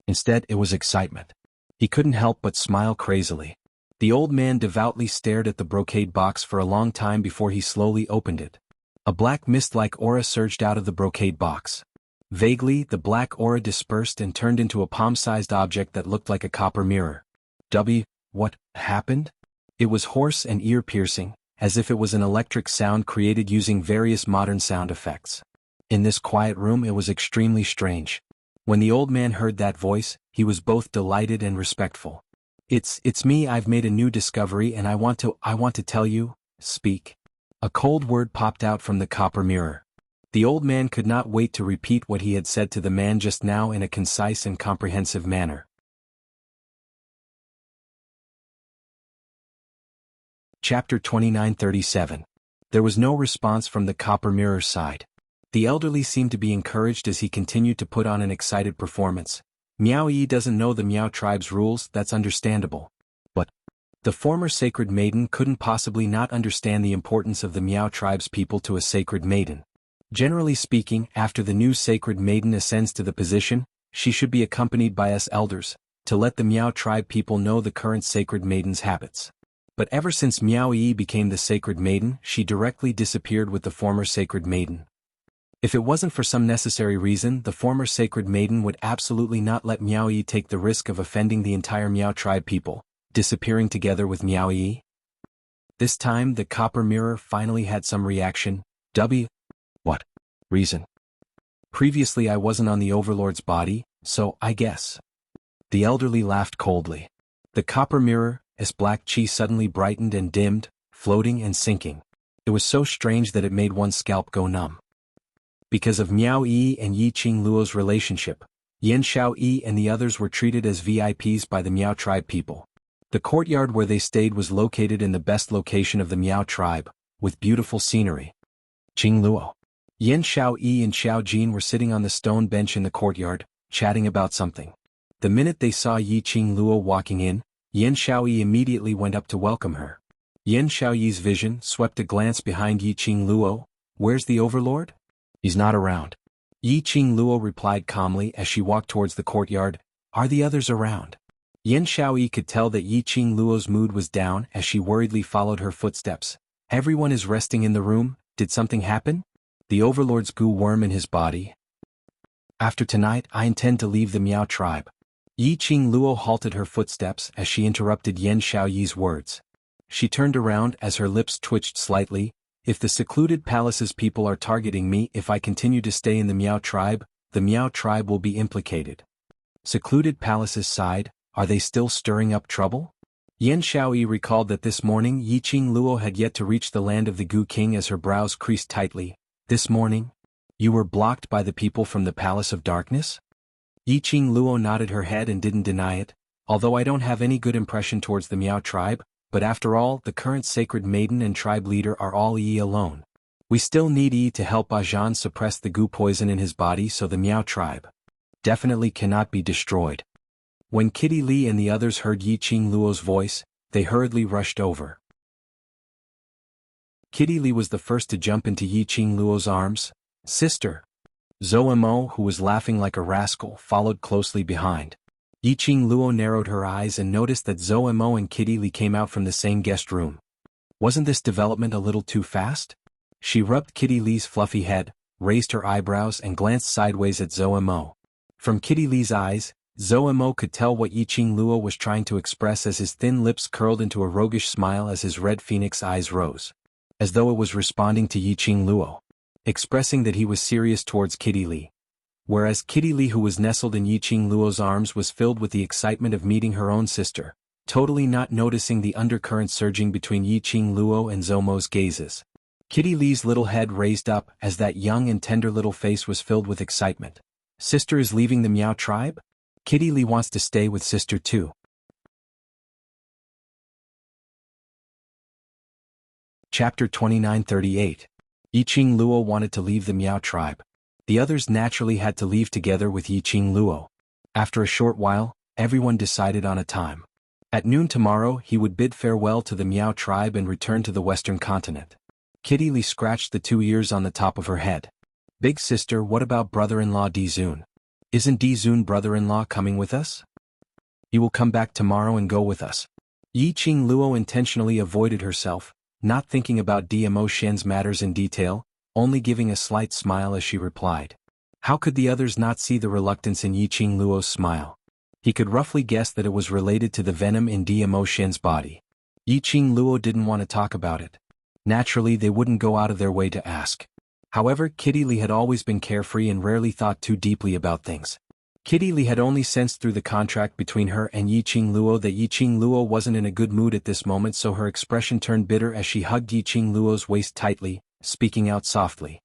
Instead, it was excitement. He couldn't help but smile crazily. The old man devoutly stared at the brocade box for a long time before he slowly opened it. A black mist-like aura surged out of the brocade box. Vaguely, the black aura dispersed and turned into a palm-sized object that looked like a copper mirror. What happened? It was hoarse and ear-piercing, as if it was an electric sound created using various modern sound effects. In this quiet room it was extremely strange. When the old man heard that voice, he was both delighted and respectful. It's me, I've made a new discovery and I want to tell you, speak. A cold word popped out from the copper mirror. The old man could not wait to repeat what he had said to the man just now in a concise and comprehensive manner. Chapter 2937. There was no response from the copper mirror's side. The elderly seemed to be encouraged as he continued to put on an excited performance. Miao Yi doesn't know the Miao tribe's rules, that's understandable. But the former sacred maiden couldn't possibly not understand the importance of the Miao tribe's people to a sacred maiden. Generally speaking, after the new sacred maiden ascends to the position, she should be accompanied by us elders, to let the Miao tribe people know the current sacred maiden's habits. But ever since Miao Yi became the sacred maiden, she directly disappeared with the former sacred maiden. If it wasn't for some necessary reason, the former sacred maiden would absolutely not let Miao Yi take the risk of offending the entire Miao tribe people, disappearing together with Miao Yi. This time the copper mirror finally had some reaction. What reason? Previously I wasn't on the overlord's body, so I guess. The elderly laughed coldly. The copper mirror, as black chi suddenly brightened and dimmed, floating and sinking. It was so strange that it made one's scalp go numb. Because of Miao Yi and Yi Qingluo's relationship, Yan Xiao Yi and the others were treated as VIPs by the Miao tribe people. The courtyard where they stayed was located in the best location of the Miao tribe, with beautiful scenery. Qingluo, Yan Xiao Yi and Xiao Jin were sitting on the stone bench in the courtyard, chatting about something. The minute they saw Yi Qingluo walking in, Yan Xiao Yi immediately went up to welcome her. Yan Xiao Yi's vision swept a glance behind Yi Qingluo. Where's the overlord? He's not around. Yi Qingluo replied calmly as she walked towards the courtyard. Are the others around? Yan Xiao Yi could tell that Yi Qingluo's mood was down as she worriedly followed her footsteps. Everyone is resting in the room. Did something happen? The overlord's goo worm in his body. After tonight, I intend to leave the Miao tribe. Yi Qing Luo halted her footsteps as she interrupted Yan Xiaoyi's words. She turned around as her lips twitched slightly. If the secluded palace's people are targeting me if I continue to stay in the Miao tribe will be implicated. Secluded palace's side, are they still stirring up trouble? Yan Xiaoyi recalled that this morning Yi Qing Luo had yet to reach the land of the Gu King as her brows creased tightly. This morning? You were blocked by the people from the Palace of Darkness? Yi Qing Luo nodded her head and didn't deny it. Although I don't have any good impression towards the Miao tribe, but after all, the current sacred maiden and tribe leader are all Yi alone. We still need Yi to help Ajan suppress the Gu poison in his body, so the Miao tribe definitely cannot be destroyed. When Kitty Li and the others heard Yi Qing Luo's voice, they hurriedly rushed over. Kitty Li was the first to jump into Yi Qing Luo's arms. Sister. Zhou Mo, who was laughing like a rascal, followed closely behind. Yi Qing Luo narrowed her eyes and noticed that Zhou Mo and Kitty Li came out from the same guest room. Wasn't this development a little too fast? She rubbed Kitty Li's fluffy head, raised her eyebrows and glanced sideways at Zhou Mo. From Kitty Li's eyes, Zhou Mo could tell what Yi Qing Luo was trying to express as his thin lips curled into a roguish smile as his red phoenix eyes rose. As though it was responding to Yi Qing Luo, expressing that he was serious towards Kitty Li. Whereas Kitty Li, who was nestled in Yi Qing Luo's arms, was filled with the excitement of meeting her own sister, totally not noticing the undercurrent surging between Yi Qing Luo and Zhou Mo's gazes. Kitty Li's little head raised up as that young and tender little face was filled with excitement. Sister is leaving the Miao tribe? Kitty Li wants to stay with sister too. Chapter 2938. Yi Qing Luo wanted to leave the Miao tribe. The others naturally had to leave together with Yi Qing Luo. After a short while, everyone decided on a time. At noon tomorrow he would bid farewell to the Miao tribe and return to the western continent. Kitty Li scratched the 2 ears on the top of her head. Big sister, what about brother-in-law Dizun? Isn't Dizun brother-in-law coming with us? He will come back tomorrow and go with us. Yi Qing Luo intentionally avoided herself, not thinking about Dmo Shen's matters in detail, only giving a slight smile as she replied. How could the others not see the reluctance in Yi Qing Luo's smile? He could roughly guess that it was related to the venom in Dmo Shen's body. Yi Qing Luo didn't want to talk about it. Naturally, they wouldn't go out of their way to ask. However, Kitty Li had always been carefree and rarely thought too deeply about things. Kitty Li had only sensed through the contract between her and Yi Qing Luo that Yi Qing Luo wasn't in a good mood at this moment, so her expression turned bitter as she hugged Yi Qing Luo's waist tightly, speaking out softly.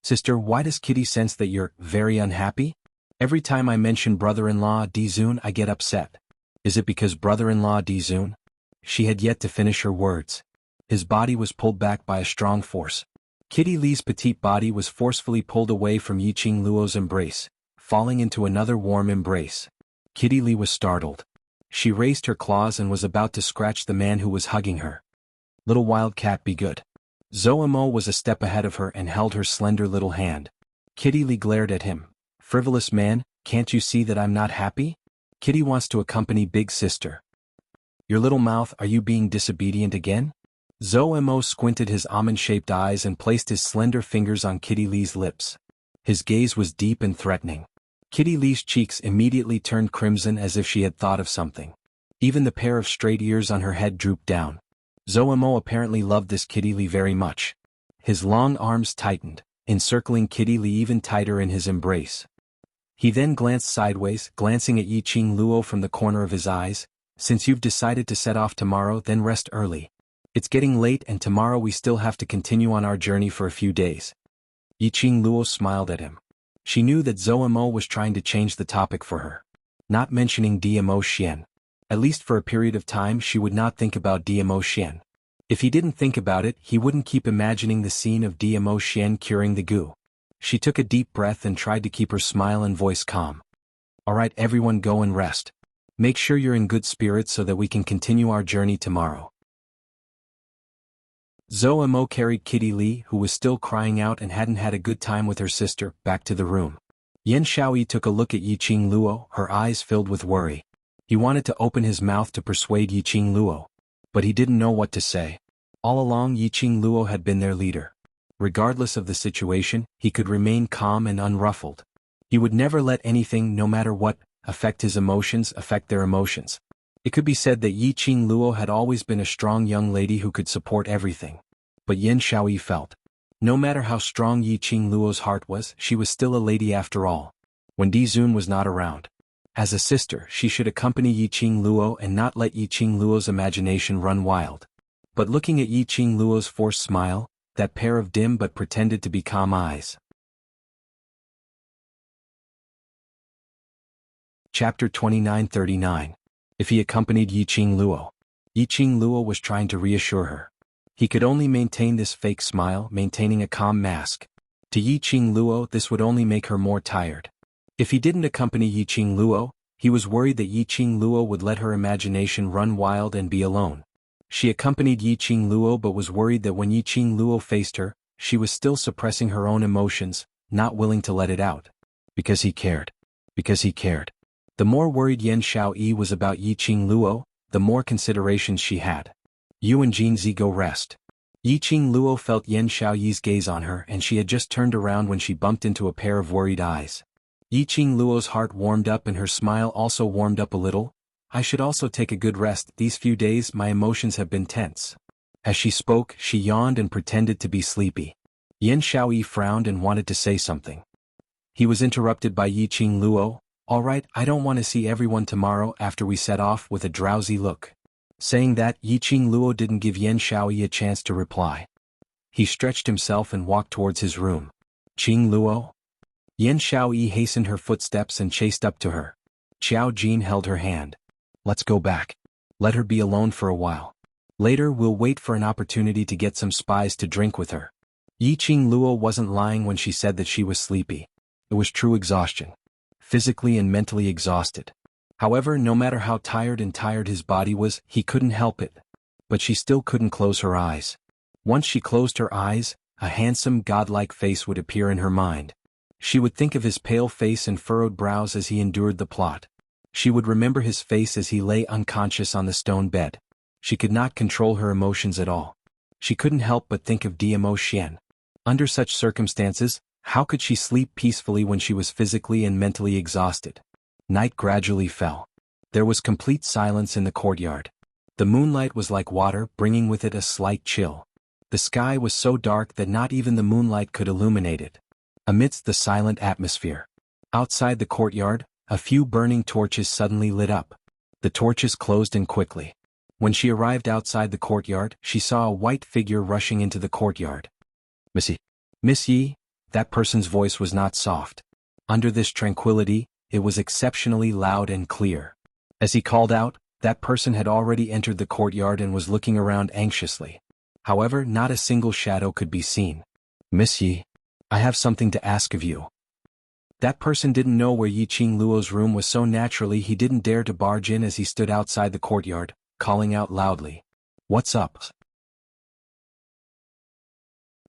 Sister, why does Kitty sense that you're very unhappy? Every time I mention brother-in-law Dizun I get upset. Is it because brother-in-law Dizun? She had yet to finish her words. His body was pulled back by a strong force. Kitty Li's petite body was forcefully pulled away from Yi Qing Luo's embrace, falling into another warm embrace. Kitty Li was startled. She raised her claws and was about to scratch the man who was hugging her. Little wildcat, be good. Zhou Mo was a step ahead of her and held her slender little hand. Kitty Li glared at him. Frivolous man, can't you see that I'm not happy? Kitty wants to accompany big sister. Your little mouth, are you being disobedient again? Zhou Mo squinted his almond-shaped eyes and placed his slender fingers on Kitty Li's lips. His gaze was deep and threatening. Kitty Li's cheeks immediately turned crimson as if she had thought of something. Even the pair of straight ears on her head drooped down. Zhou Mo apparently loved this Kitty Li very much. His long arms tightened, encircling Kitty Li even tighter in his embrace. He then glanced sideways, glancing at Yi Qing Luo from the corner of his eyes. Since you've decided to set off tomorrow, then rest early. It's getting late and tomorrow we still have to continue on our journey for a few days. Yi Qing Luo smiled at him. She knew that Zhou Mo was trying to change the topic for her. Not mentioning Dmo Shen. At least for a period of time she would not think about Dmo Shen. If he didn't think about it, he wouldn't keep imagining the scene of Dmo Shen curing the goo. She took a deep breath and tried to keep her smile and voice calm. Alright, everyone, go and rest. Make sure you're in good spirits so that we can continue our journey tomorrow. Zhou Mo carried Kitty Li, who was still crying out and hadn't had a good time with her sister, back to the room. Yan Xiaoyi took a look at Yi Qing Luo, her eyes filled with worry. He wanted to open his mouth to persuade Yi Qing Luo, but he didn't know what to say. All along Yiqing Luo had been their leader. Regardless of the situation, he could remain calm and unruffled. He would never let anything, no matter what, affect his emotions, affect their emotions. It could be said that Yiqing Luo had always been a strong young lady who could support everything. But Yan Xiaoyi felt. No matter how strong Yiqing Luo's heart was, she was still a lady after all. When Di Zun was not around. As a sister, she should accompany Yiqing Luo and not let Yiqing Luo's imagination run wild. But looking at Yiqing Luo's forced smile, that pair of dim but pretended to be calm eyes. Chapter 2939. If he accompanied Yiqing Luo. Yiqing Luo was trying to reassure her. He could only maintain this fake smile, maintaining a calm mask. To Yiqing Luo, this would only make her more tired. If he didn't accompany Yiqing Luo, he was worried that Yiqing Luo would let her imagination run wild and be alone. She accompanied Yiqing Luo but was worried that when Yiqing Luo faced her, she was still suppressing her own emotions, not willing to let it out. Because he cared. Because he cared. The more worried Yan Xiaoyi was about Yiqing Luo, the more considerations she had. You and Jinzi go rest. Yiqing Luo felt Yan Xiaoyi's gaze on her and she had just turned around when she bumped into a pair of worried eyes. Yiqing Luo's heart warmed up and her smile also warmed up a little. I should also take a good rest. These few days my emotions have been tense. As she spoke, she yawned and pretended to be sleepy. Yan Xiaoyi frowned and wanted to say something. He was interrupted by Yiqing Luo. All right, I don't want to see everyone tomorrow after we set off, with a drowsy look. Saying that, Yiqing Luo didn't give Yan Xiaoyi a chance to reply. He stretched himself and walked towards his room. Qing Luo? Yan Xiaoyi hastened her footsteps and chased up to her. Xiao Jin held her hand. Let's go back. Let her be alone for a while. Later we'll wait for an opportunity to get some spies to drink with her. Yiqing Luo wasn't lying when she said that she was sleepy. It was true exhaustion. Physically and mentally exhausted. However, no matter how tired his body was, he couldn't help it. But she still couldn't close her eyes. Once she closed her eyes, a handsome godlike face would appear in her mind. She would think of his pale face and furrowed brows as he endured the plot. She would remember his face as he lay unconscious on the stone bed. She could not control her emotions at all. She couldn't help but think of Dmo Xian. Under such circumstances, how could she sleep peacefully when she was physically and mentally exhausted? Night gradually fell. There was complete silence in the courtyard. The moonlight was like water, bringing with it a slight chill. The sky was so dark that not even the moonlight could illuminate it. Amidst the silent atmosphere. Outside the courtyard, a few burning torches suddenly lit up. The torches closed in quickly. When she arrived outside the courtyard, she saw a white figure rushing into the courtyard. Miss Yi? That person's voice was not soft. Under this tranquility, it was exceptionally loud and clear. As he called out, that person had already entered the courtyard and was looking around anxiously. However, not a single shadow could be seen. Miss Yi, I have something to ask of you. That person didn't know where Yiqing Luo's room was, so naturally he didn't dare to barge in as he stood outside the courtyard, calling out loudly. What's up?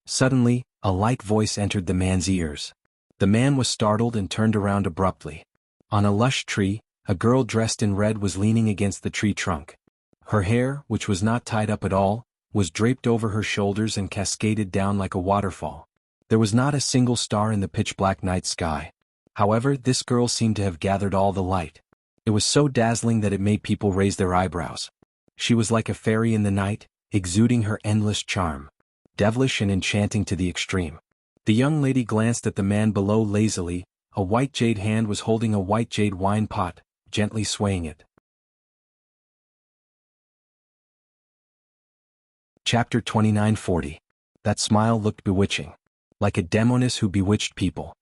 Suddenly, a light voice entered the man's ears. The man was startled and turned around abruptly. On a lush tree, a girl dressed in red was leaning against the tree trunk. Her hair, which was not tied up at all, was draped over her shoulders and cascaded down like a waterfall. There was not a single star in the pitch-black night sky. However, this girl seemed to have gathered all the light. It was so dazzling that it made people raise their eyebrows. She was like a fairy in the night, exuding her endless charm. Devilish and enchanting to the extreme. The young lady glanced at the man below lazily. A white jade hand was holding a white jade wine pot, gently swaying it. Chapter 2940. That smile looked bewitching. Like a demoness who bewitched people.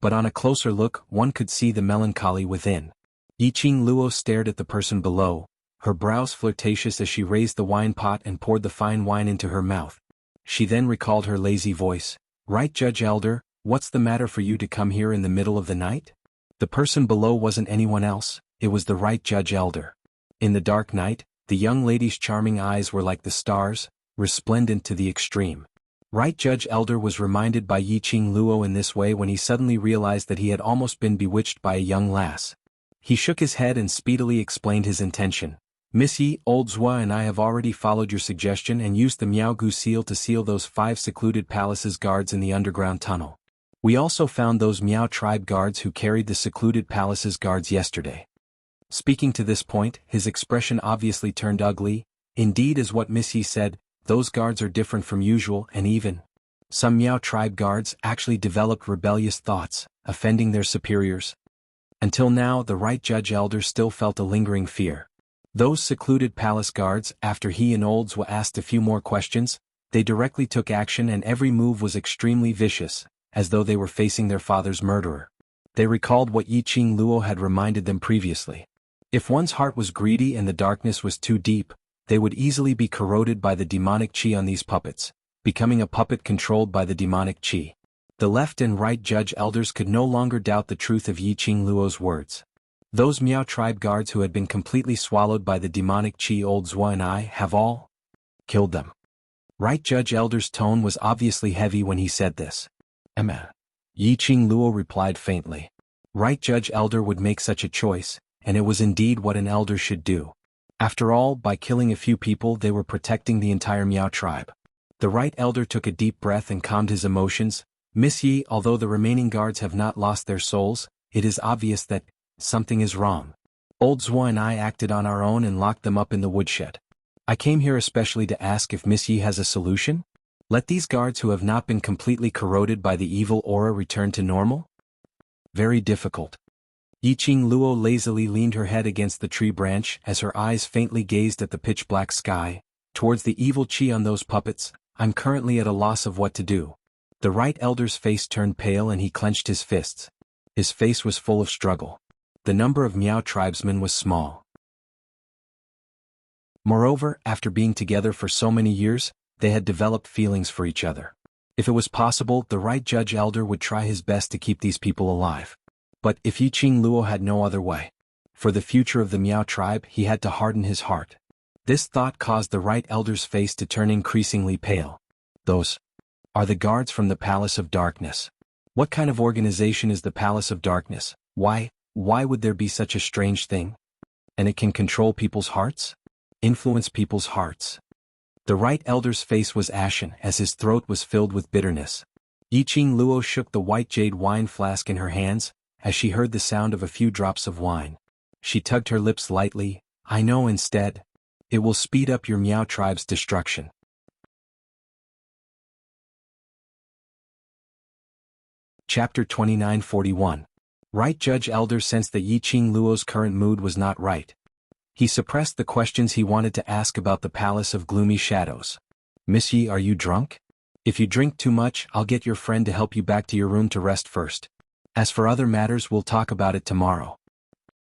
But on a closer look, one could see the melancholy within. Yiqing Luo stared at the person below, her brows flirtatious as she raised the wine pot and poured the fine wine into her mouth. She then recalled her lazy voice. Right, Judge Elder, what's the matter for you to come here in the middle of the night? The person below wasn't anyone else, it was the Right Judge Elder. In the dark night, the young lady's charming eyes were like the stars, resplendent to the extreme. Right Judge Elder was reminded by Yiqing Luo in this way when he suddenly realized that he had almost been bewitched by a young lass. He shook his head and speedily explained his intention. Miss Yi, Old Zhua and I have already followed your suggestion and used the Miaogu seal to seal those 5 secluded palaces guards in the underground tunnel. We also found those Miao tribe guards who carried the secluded palaces guards yesterday. Speaking to this point, his expression obviously turned ugly. Indeed, as what Miss Yi said, those guards are different from usual, and even some Miao tribe guards actually developed rebellious thoughts, offending their superiors. Until now, the Right Judge Elder still felt a lingering fear. Those secluded palace guards, after he and Old Zhua asked a few more questions, they directly took action and every move was extremely vicious, as though they were facing their father's murderer. They recalled what Yiqing Luo had reminded them previously. If one's heart was greedy and the darkness was too deep, they would easily be corroded by the demonic qi on these puppets, becoming a puppet controlled by the demonic qi. The left and right judge elders could no longer doubt the truth of Yiqing Luo's words. Those Miao tribe guards who had been completely swallowed by the demonic qi, Old Zhua and I have all killed them. Right Judge Elder's tone was obviously heavy when he said this. Yiqing Luo replied faintly. Right Judge Elder would make such a choice, and it was indeed what an elder should do. After all, by killing a few people they were protecting the entire Miao tribe. The Right Elder took a deep breath and calmed his emotions. Miss Yi, although the remaining guards have not lost their souls, it is obvious that something is wrong. Old Zhua and I acted on our own and locked them up in the woodshed. I came here especially to ask if Miss Yi has a solution? Let these guards who have not been completely corroded by the evil aura return to normal? Very difficult. Yiqing Luo lazily leaned her head against the tree branch as her eyes faintly gazed at the pitch-black sky, towards the evil qi on those puppets. I'm currently at a loss of what to do. The Right Elder's face turned pale and he clenched his fists. His face was full of struggle. The number of Miao tribesmen was small. Moreover, after being together for so many years, they had developed feelings for each other. If it was possible, the Right Judge Elder would try his best to keep these people alive. But if Yiqing Luo had no other way, for the future of the Miao tribe, he had to harden his heart. This thought caused the Right Elder's face to turn increasingly pale. Those are the guards from the Palace of Darkness. What kind of organization is the Palace of Darkness? Why would there be such a strange thing? And it can control people's hearts? Influence people's hearts. The Right Elder's face was ashen as his throat was filled with bitterness. Yiqing Luo shook the white jade wine flask in her hands, as she heard the sound of a few drops of wine. She tugged her lips lightly. I know instead. It will speed up your Miao tribe's destruction. Chapter 2941. Right Judge Elder sensed that Yiqing Luo's current mood was not right. He suppressed the questions he wanted to ask about the Palace of Gloomy Shadows. Miss Yi, are you drunk? If you drink too much, I'll get your friend to help you back to your room to rest first. As for other matters, we'll talk about it tomorrow.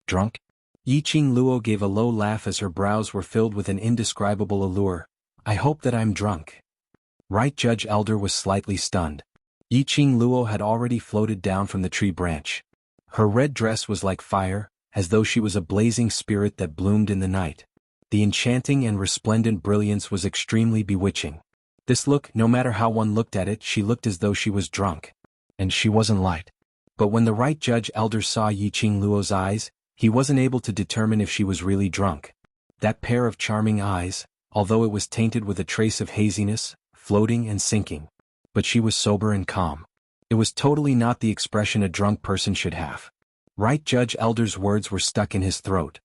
Drunk? Yiqing Luo gave a low laugh as her brows were filled with an indescribable allure. I hope that I'm drunk. Right Judge Elder was slightly stunned. Yiqing Luo had already floated down from the tree branch. Her red dress was like fire, as though she was a blazing spirit that bloomed in the night. The enchanting and resplendent brilliance was extremely bewitching. This look, no matter how one looked at it, she looked as though she was drunk. And she wasn't light. But when the Right Judge Elder saw Yiqing Luo's eyes, he wasn't able to determine if she was really drunk. That pair of charming eyes, although it was tainted with a trace of haziness, floating and sinking. But she was sober and calm. It was totally not the expression a drunk person should have. Right Judge Elder's words were stuck in his throat.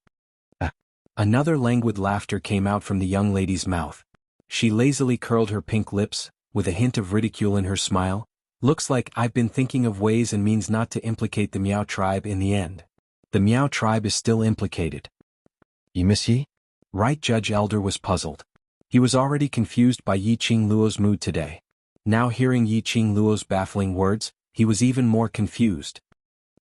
Another languid laughter came out from the young lady's mouth. She lazily curled her pink lips, with a hint of ridicule in her smile. Looks like I've been thinking of ways and means not to implicate the Miao tribe in the end. The Miao tribe is still implicated. Miss Yi? Right Judge Elder was puzzled. He was already confused by Yiqing Luo's mood today. Now hearing Yiqing Luo's baffling words, he was even more confused.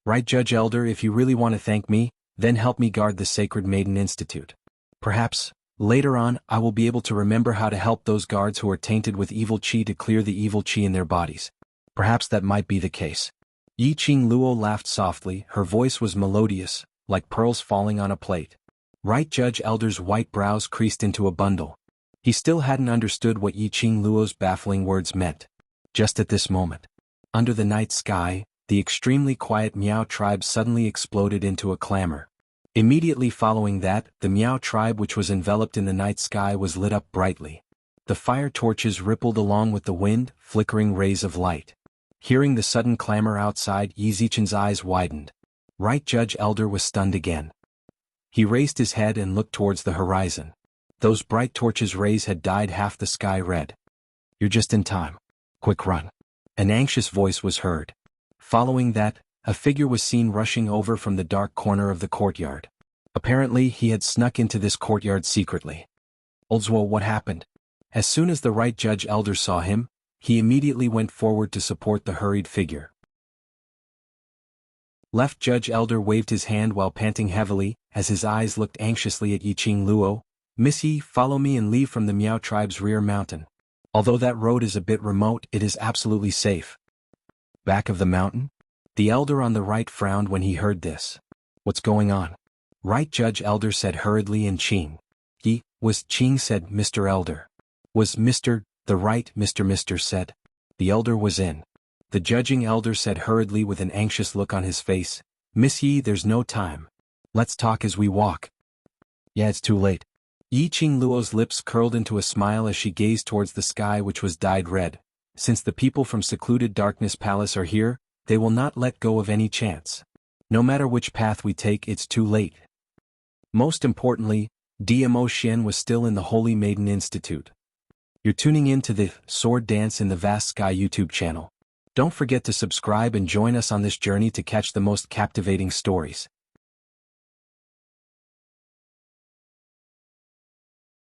Right Judge Elder, if you really want to thank me, then help me guard the Sacred Maiden Institute. Perhaps, later on, I will be able to remember how to help those guards who are tainted with evil qi to clear the evil qi in their bodies. Perhaps that might be the case. Yiqing Luo laughed softly, her voice was melodious, like pearls falling on a plate. Right Judge Elder's white brows creased into a bundle. He still hadn't understood what Yiqing Luo's baffling words meant. Just at this moment, under the night sky, the extremely quiet Miao tribe suddenly exploded into a clamor. Immediately following that, the Miao tribe which was enveloped in the night sky was lit up brightly. The fire torches rippled along with the wind, flickering rays of light. Hearing the sudden clamor outside, Yi Zichen's eyes widened. Right Judge Elder was stunned again. He raised his head and looked towards the horizon. Those bright torches' rays had dyed half the sky red. "You're just in time. Quick run." An anxious voice was heard. Following that, a figure was seen rushing over from the dark corner of the courtyard. Apparently, he had snuck into this courtyard secretly. Oldswell, what happened? As soon as the Right Judge Elder saw him, he immediately went forward to support the hurried figure. Left Judge Elder waved his hand while panting heavily, as his eyes looked anxiously at Yiqing Luo. "Miss Yi, follow me and leave from the Miao tribe's rear mountain. Although that road is a bit remote, it is absolutely safe." Back of the mountain? The elder on the right frowned when he heard this. "What's going on?" Right Judge Elder said hurriedly in Qing. "Yi, was Qing," said Mr. Elder. "Was Mr. the right Mr. said." The elder was in. The judging elder said hurriedly with an anxious look on his face, "Miss Yi, there's no time. Let's talk as we walk." "Yeah, it's too late." Yi Qing Luo's lips curled into a smile as she gazed towards the sky which was dyed red. "Since the people from secluded Darkness Palace are here, they will not let go of any chance. No matter which path we take, it's too late." Most importantly, DMO Xian was still in the Holy Maiden Institute. You're tuning in to the Sword Dance in the Vast Sky YouTube channel. Don't forget to subscribe and join us on this journey to catch the most captivating stories.